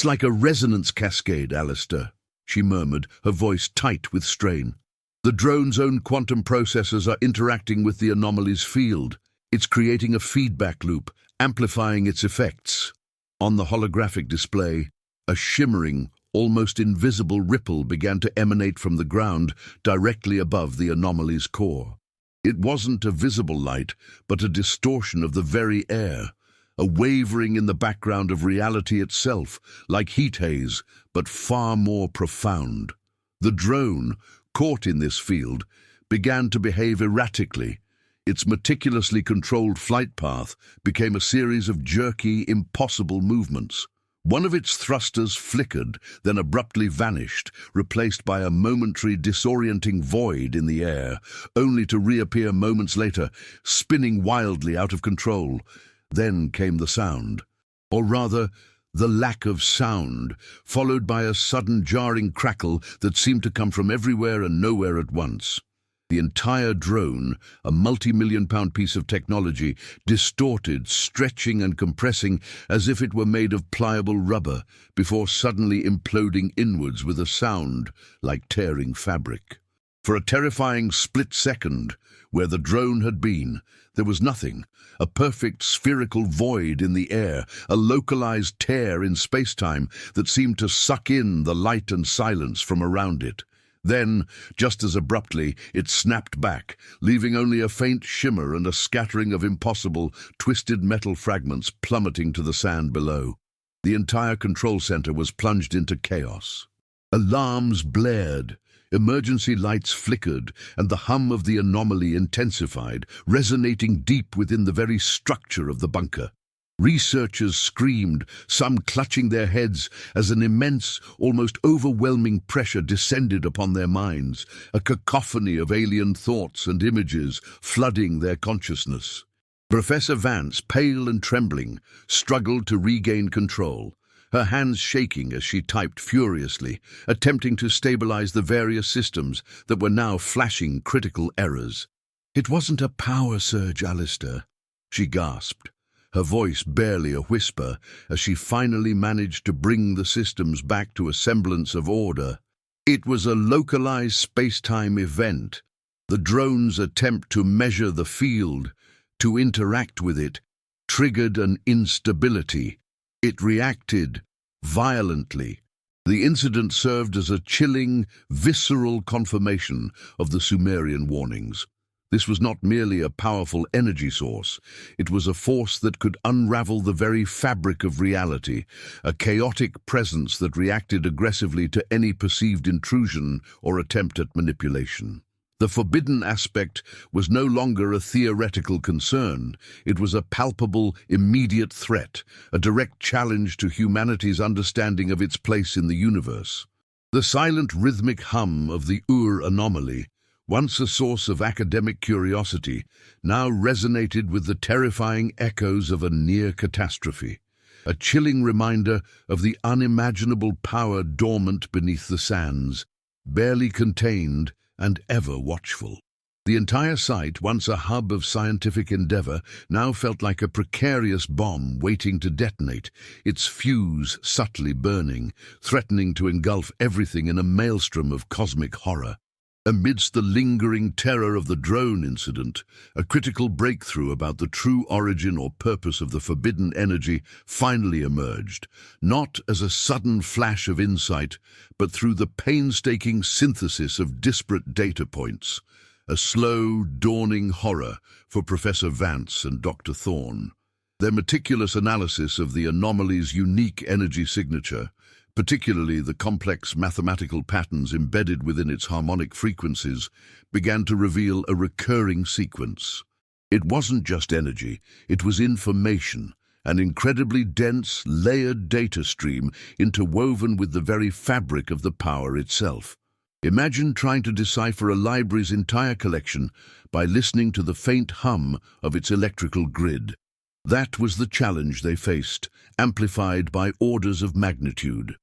like a resonance cascade, Alistair," she murmured, her voice tight with strain. "The drone's own quantum processors are interacting with the anomaly's field. It's creating a feedback loop, amplifying its effects." On the holographic display, a shimmering, almost invisible ripple began to emanate from the ground directly above the anomaly's core. It wasn't a visible light, but a distortion of the very air, a wavering in the background of reality itself, like heat haze, but far more profound. The drone, caught in this field, began to behave erratically. Its meticulously controlled flight path became a series of jerky, impossible movements. One of its thrusters flickered, then abruptly vanished, replaced by a momentary disorienting void in the air, only to reappear moments later, spinning wildly out of control. Then came the sound, or rather, the lack of sound, followed by a sudden jarring crackle that seemed to come from everywhere and nowhere at once. The entire drone, a multi-million-pound piece of technology, distorted, stretching and compressing as if it were made of pliable rubber, before suddenly imploding inwards with a sound like tearing fabric. For a terrifying split second, where the drone had been, there was nothing, a perfect spherical void in the air, a localized tear in space-time that seemed to suck in the light and silence from around it. Then, just as abruptly, it snapped back, leaving only a faint shimmer and a scattering of impossible, twisted metal fragments plummeting to the sand below. The entire control center was plunged into chaos. Alarms blared, emergency lights flickered, and the hum of the anomaly intensified, resonating deep within the very structure of the bunker. Researchers screamed, some clutching their heads as an immense, almost overwhelming pressure descended upon their minds, a cacophony of alien thoughts and images flooding their consciousness. Professor Vance, pale and trembling, struggled to regain control, her hands shaking as she typed furiously, attempting to stabilize the various systems that were now flashing critical errors. "It wasn't a power surge, Alistair," she gasped, her voice barely a whisper, as she finally managed to bring the systems back to a semblance of order. It was a localized space-time event. The drone's attempt to measure the field, to interact with it, triggered an instability. It reacted violently. The incident served as a chilling, visceral confirmation of the Sumerian warnings. This was not merely a powerful energy source. It was a force that could unravel the very fabric of reality, a chaotic presence that reacted aggressively to any perceived intrusion or attempt at manipulation. The forbidden aspect was no longer a theoretical concern. It was a palpable, immediate threat, a direct challenge to humanity's understanding of its place in the universe. The silent rhythmic hum of the anomaly, once a source of academic curiosity, now resonated with the terrifying echoes of a near catastrophe, a chilling reminder of the unimaginable power dormant beneath the sands, barely contained and ever watchful. The entire site, once a hub of scientific endeavor, now felt like a precarious bomb waiting to detonate, its fuse subtly burning, threatening to engulf everything in a maelstrom of cosmic horror. Amidst the lingering terror of the drone incident, a critical breakthrough about the true origin or purpose of the forbidden energy finally emerged, not as a sudden flash of insight, but through the painstaking synthesis of disparate data points, a slow, dawning horror for Professor Vance and Dr. Thorne. Their meticulous analysis of the anomaly's unique energy signature, particularly the complex mathematical patterns embedded within its harmonic frequencies, began to reveal a recurring sequence. It wasn't just energy, it was information, an incredibly dense, layered data stream interwoven with the very fabric of the power itself. Imagine trying to decipher a library's entire collection by listening to the faint hum of its electrical grid. That was the challenge they faced, amplified by orders of magnitude.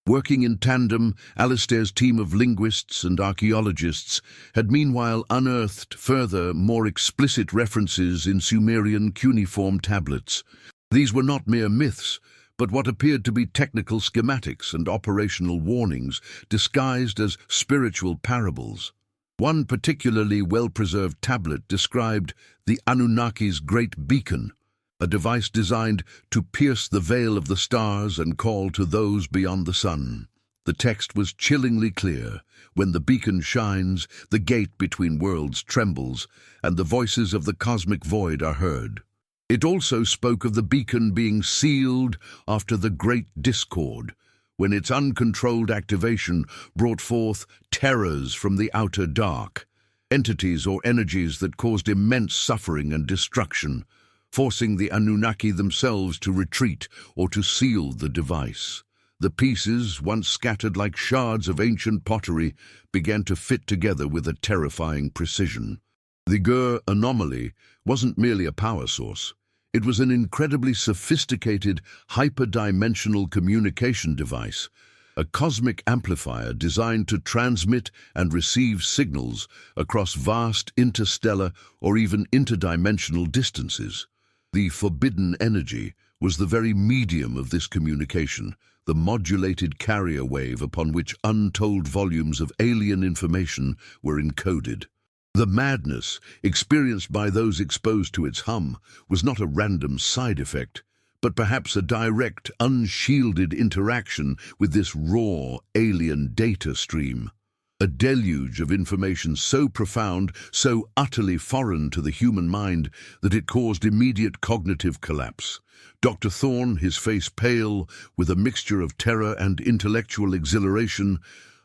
Working in tandem, Alistair's team of linguists and archaeologists had meanwhile unearthed further, more explicit references in Sumerian cuneiform tablets. These were not mere myths, but what appeared to be technical schematics and operational warnings disguised as spiritual parables. One particularly well-preserved tablet described the Anunnaki's great beacon, a device designed to pierce the veil of the stars and call to those beyond the sun. The text was chillingly clear. When the beacon shines, the gate between worlds trembles, and the voices of the cosmic void are heard. It also spoke of the beacon being sealed after the Great Discord, when its uncontrolled activation brought forth terrors from the outer dark, entities or energies that caused immense suffering and destruction, forcing the Anunnaki themselves to retreat or to seal the device. The pieces, once scattered like shards of ancient pottery, began to fit together with a terrifying precision. The anomaly wasn't merely a power source. It was an incredibly sophisticated, hyperdimensional communication device, a cosmic amplifier designed to transmit and receive signals across vast interstellar or even interdimensional distances. The forbidden energy was the very medium of this communication, the modulated carrier wave upon which untold volumes of alien information were encoded. The madness experienced by those exposed to its hum was not a random side effect, but perhaps a direct, unshielded interaction with this raw, alien data stream. A deluge of information so profound, so utterly foreign to the human mind, that it caused immediate cognitive collapse. Dr. Thorne, his face pale, with a mixture of terror and intellectual exhilaration,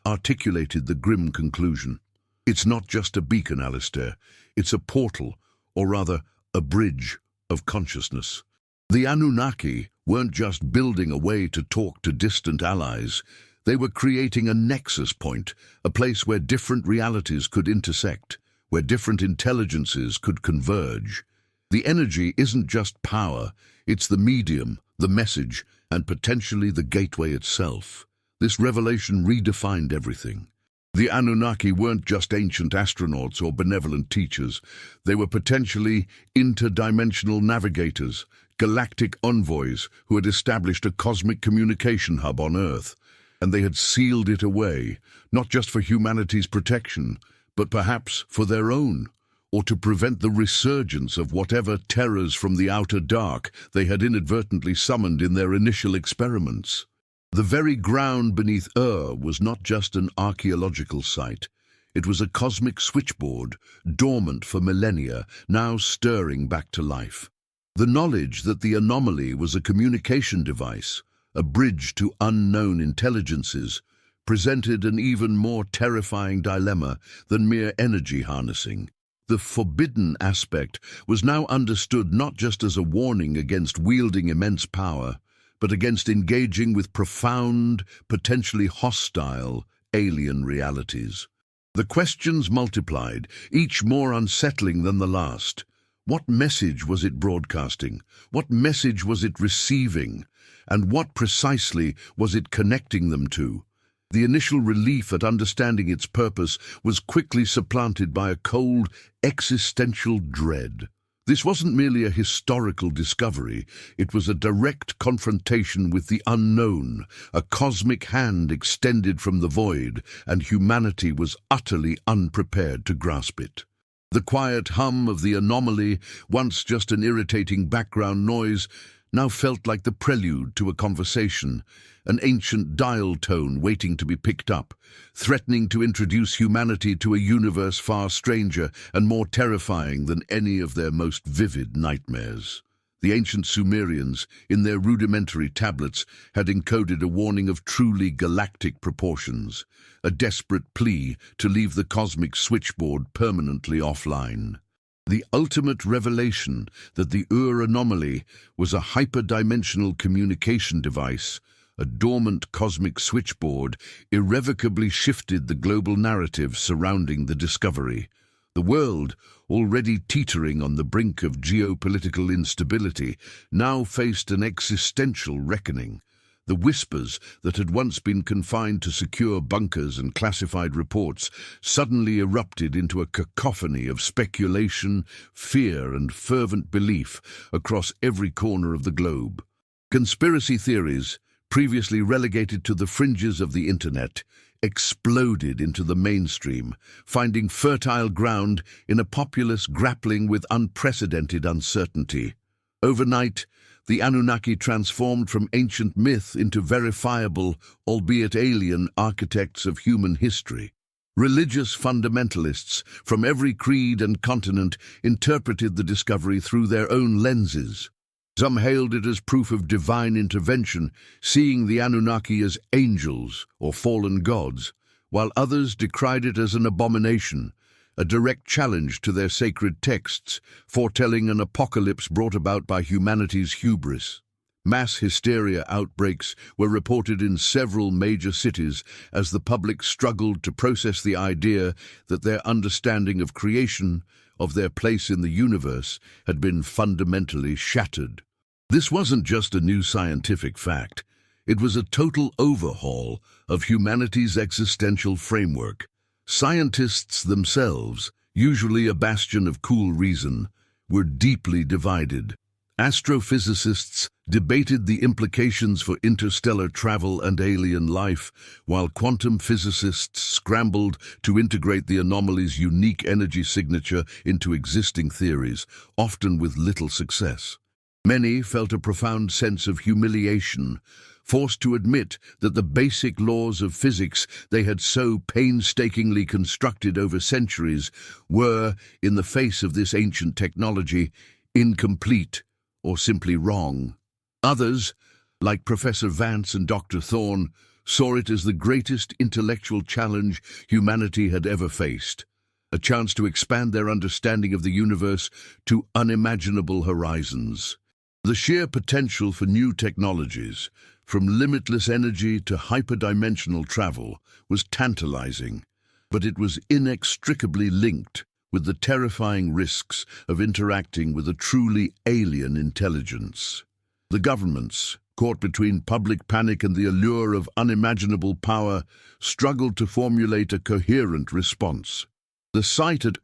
articulated the grim conclusion. It's not just a beacon, Alistair. It's a portal, or rather, a bridge of consciousness. The Anunnaki weren't just building a way to talk to distant allies. They were creating a nexus point, a place where different realities could intersect, where different intelligences could converge. The energy isn't just power, it's the medium, the message, and potentially the gateway itself. This revelation redefined everything. The Anunnaki weren't just ancient astronauts or benevolent teachers. They were potentially interdimensional navigators, galactic envoys who had established a cosmic communication hub on Earth. And they had sealed it away, not just for humanity's protection, but perhaps for their own, or to prevent the resurgence of whatever terrors from the outer dark they had inadvertently summoned in their initial experiments. The very ground beneath was not just an archaeological site. It was a cosmic switchboard, dormant for millennia, now stirring back to life. The knowledge that the anomaly was a communication device, a bridge to unknown intelligences, presented an even more terrifying dilemma than mere energy harnessing. The forbidden aspect was now understood not just as a warning against wielding immense power, but against engaging with profound, potentially hostile, alien realities. The questions multiplied, each more unsettling than the last. What message was it broadcasting? What message was it receiving? And what precisely was it connecting them to? The initial relief at understanding its purpose was quickly supplanted by a cold, existential dread. This wasn't merely a historical discovery, it was a direct confrontation with the unknown, a cosmic hand extended from the void, and humanity was utterly unprepared to grasp it. The quiet hum of the anomaly, once just an irritating background noise, now felt like the prelude to a conversation, an ancient dial tone waiting to be picked up, threatening to introduce humanity to a universe far stranger and more terrifying than any of their most vivid nightmares. The ancient Sumerians, in their rudimentary tablets, had encoded a warning of truly galactic proportions, a desperate plea to leave the cosmic switchboard permanently offline. The ultimate revelation that the anomaly was a hyperdimensional communication device, a dormant cosmic switchboard, irrevocably shifted the global narrative surrounding the discovery. The world, already teetering on the brink of geopolitical instability, now faced an existential reckoning. The whispers that had once been confined to secure bunkers and classified reports suddenly erupted into a cacophony of speculation, fear, and fervent belief across every corner of the globe. Conspiracy theories, previously relegated to the fringes of the internet, exploded into the mainstream, finding fertile ground in a populace grappling with unprecedented uncertainty. Overnight, the Anunnaki transformed from ancient myth into verifiable, albeit alien, architects of human history. Religious fundamentalists from every creed and continent interpreted the discovery through their own lenses. Some hailed it as proof of divine intervention, seeing the Anunnaki as angels or fallen gods, while others decried it as an abomination, a direct challenge to their sacred texts, foretelling an apocalypse brought about by humanity's hubris. Mass hysteria outbreaks were reported in several major cities as the public struggled to process the idea that their understanding of creation, of their place in the universe, had been fundamentally shattered. This wasn't just a new scientific fact. It was a total overhaul of humanity's existential framework. Scientists themselves, usually a bastion of cool reason, were deeply divided. Astrophysicists debated the implications for interstellar travel and alien life, while quantum physicists scrambled to integrate the anomaly's unique energy signature into existing theories, often with little success. Many felt a profound sense of humiliation, forced to admit that the basic laws of physics they had so painstakingly constructed over centuries were, in the face of this ancient technology, incomplete or simply wrong. Others, like Professor Vance and Dr. Thorne, saw it as the greatest intellectual challenge humanity had ever faced, a chance to expand their understanding of the universe to unimaginable horizons. The sheer potential for new technologies, from limitless energy to hyperdimensional travel, was tantalizing, but it was inextricably linked with the terrifying risks of interacting with a truly alien intelligence. The governments, caught between public panic and the allure of unimaginable power, struggled to formulate a coherent response. The site at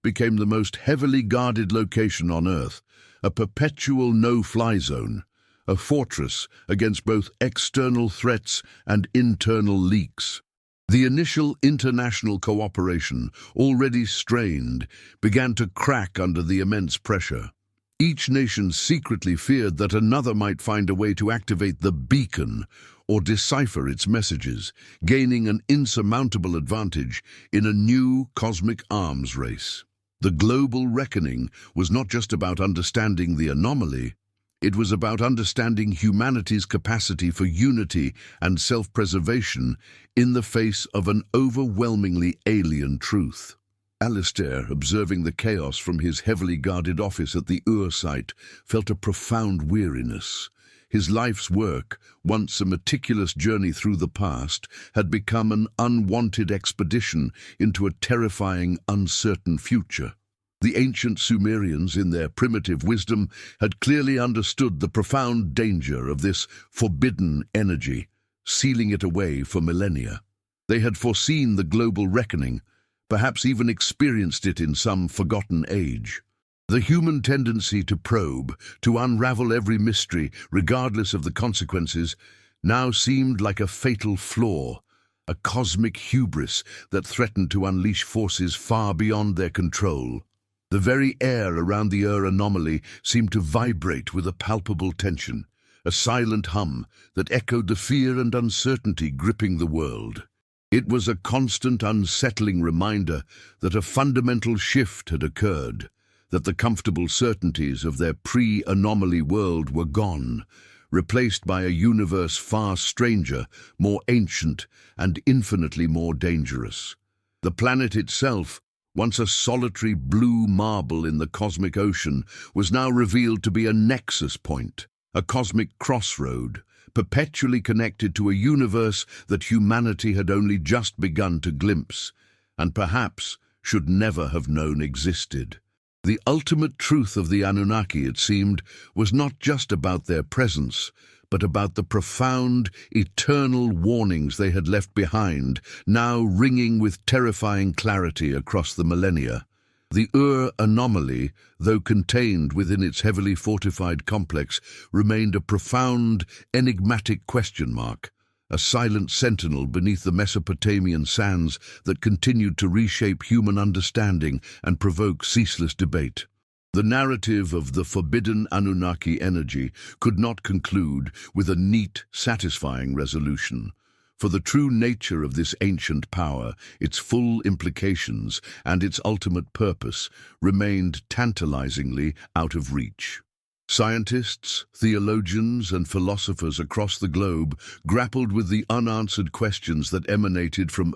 became the most heavily guarded location on Earth, a perpetual no-fly zone, a fortress against both external threats and internal leaks. The initial international cooperation, already strained, began to crack under the immense pressure. Each nation secretly feared that another might find a way to activate the beacon or decipher its messages, gaining an insurmountable advantage in a new cosmic arms race. The global reckoning was not just about understanding the anomaly, it was about understanding humanity's capacity for unity and self-preservation in the face of an overwhelmingly alien truth. Alistair, observing the chaos from his heavily guarded office at the site, felt a profound weariness. His life's work, once a meticulous journey through the past, had become an unwanted expedition into a terrifying, uncertain future. The ancient Sumerians, in their primitive wisdom, had clearly understood the profound danger of this forbidden energy, sealing it away for millennia. They had foreseen the global reckoning, perhaps even experienced it in some forgotten age. The human tendency to probe, to unravel every mystery, regardless of the consequences, now seemed like a fatal flaw, a cosmic hubris that threatened to unleash forces far beyond their control. The very air around the anomaly seemed to vibrate with a palpable tension, a silent hum that echoed the fear and uncertainty gripping the world. It was a constant, unsettling reminder that a fundamental shift had occurred, that the comfortable certainties of their pre-anomaly world were gone, replaced by a universe far stranger, more ancient, and infinitely more dangerous. The planet itself, once a solitary blue marble in the cosmic ocean, was now revealed to be a nexus point, a cosmic crossroad, perpetually connected to a universe that humanity had only just begun to glimpse, and perhaps should never have known existed. The ultimate truth of the Anunnaki, it seemed, was not just about their presence, but about the profound, eternal warnings they had left behind, now ringing with terrifying clarity across the millennia. The anomaly, though contained within its heavily fortified complex, remained a profound, enigmatic question mark, a silent sentinel beneath the Mesopotamian sands that continued to reshape human understanding and provoke ceaseless debate. The narrative of the forbidden Anunnaki energy could not conclude with a neat, satisfying resolution. For the true nature of this ancient power, its full implications, and its ultimate purpose remained tantalizingly out of reach. Scientists, theologians, and philosophers across the globe grappled with the unanswered questions that emanated from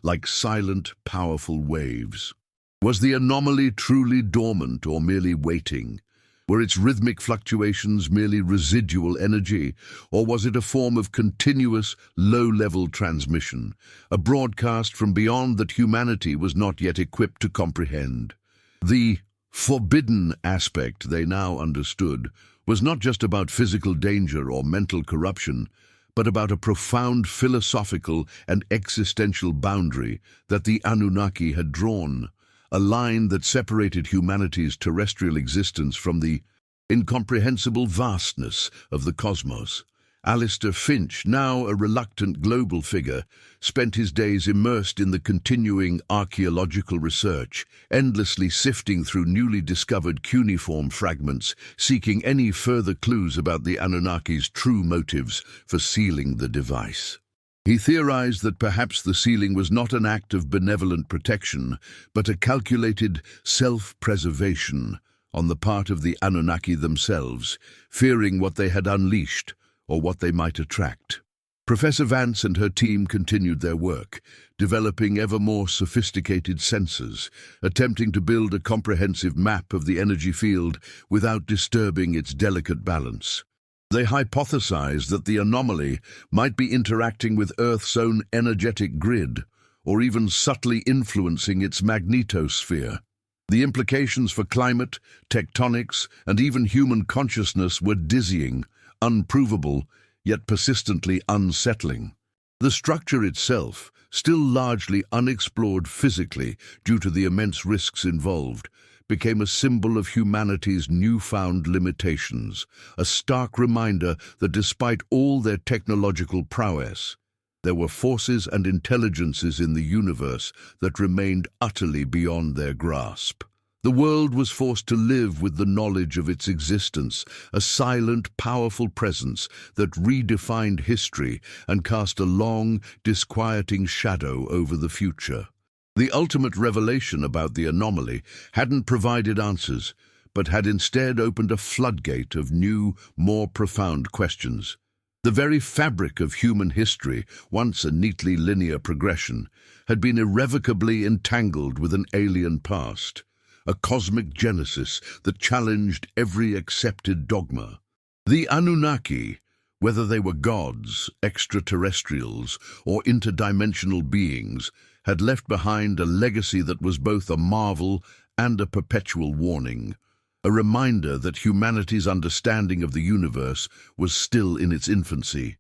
like silent, powerful waves. Was the anomaly truly dormant or merely waiting? Were its rhythmic fluctuations merely residual energy, or was it a form of continuous, low-level transmission, a broadcast from beyond that humanity was not yet equipped to comprehend? The forbidden aspect, they now understood, was not just about physical danger or mental corruption, but about a profound philosophical and existential boundary that the Anunnaki had drawn, a line that separated humanity's terrestrial existence from the incomprehensible vastness of the cosmos. Alistair Finch, now a reluctant global figure, spent his days immersed in the continuing archaeological research, endlessly sifting through newly discovered cuneiform fragments, seeking any further clues about the Anunnaki's true motives for sealing the device. He theorized that perhaps the sealing was not an act of benevolent protection, but a calculated self-preservation on the part of the Anunnaki themselves, fearing what they had unleashed or what they might attract. Professor Vance and her team continued their work, developing ever more sophisticated sensors, attempting to build a comprehensive map of the energy field without disturbing its delicate balance. They hypothesized that the anomaly might be interacting with Earth's own energetic grid, or even subtly influencing its magnetosphere. The implications for climate, tectonics, and even human consciousness were dizzying, unprovable, yet persistently unsettling. The structure itself, still largely unexplored physically due to the immense risks involved, became a symbol of humanity's newfound limitations, a stark reminder that despite all their technological prowess, there were forces and intelligences in the universe that remained utterly beyond their grasp. The world was forced to live with the knowledge of its existence, a silent, powerful presence that redefined history and cast a long, disquieting shadow over the future. The ultimate revelation about the anomaly hadn't provided answers, but had instead opened a floodgate of new, more profound questions. The very fabric of human history, once a neatly linear progression, had been irrevocably entangled with an alien past, a cosmic genesis that challenged every accepted dogma. The Anunnaki, whether they were gods, extraterrestrials, or interdimensional beings, had left behind a legacy that was both a marvel and a perpetual warning, a reminder that humanity's understanding of the universe was still in its infancy,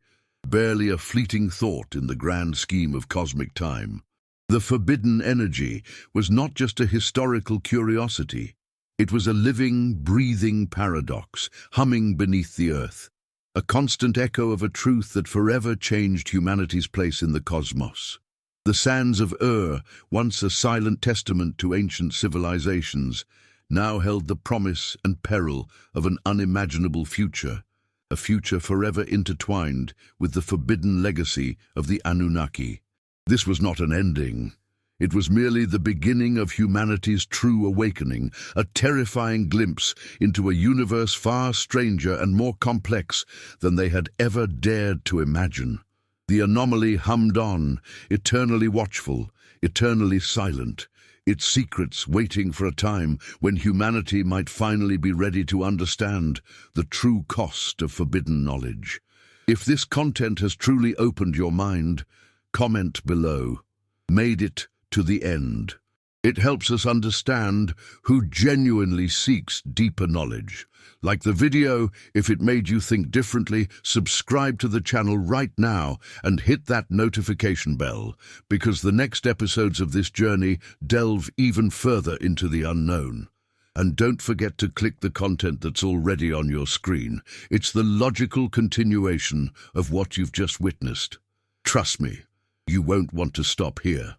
barely a fleeting thought in the grand scheme of cosmic time. The forbidden energy was not just a historical curiosity. It was a living, breathing paradox, humming beneath the earth, a constant echo of a truth that forever changed humanity's place in the cosmos. The sands of once a silent testament to ancient civilizations, now held the promise and peril of an unimaginable future, a future forever intertwined with the forbidden legacy of the Anunnaki. This was not an ending. It was merely the beginning of humanity's true awakening, a terrifying glimpse into a universe far stranger and more complex than they had ever dared to imagine. The anomaly hummed on, eternally watchful, eternally silent, its secrets waiting for a time when humanity might finally be ready to understand the true cost of forbidden knowledge. If this content has truly opened your mind, comment below. Made it to the end. It helps us understand who genuinely seeks deeper knowledge. Like the video, if it made you think differently, subscribe to the channel right now and hit that notification bell, because the next episodes of this journey delve even further into the unknown. And don't forget to click the content that's already on your screen. It's the logical continuation of what you've just witnessed. Trust me, you won't want to stop here.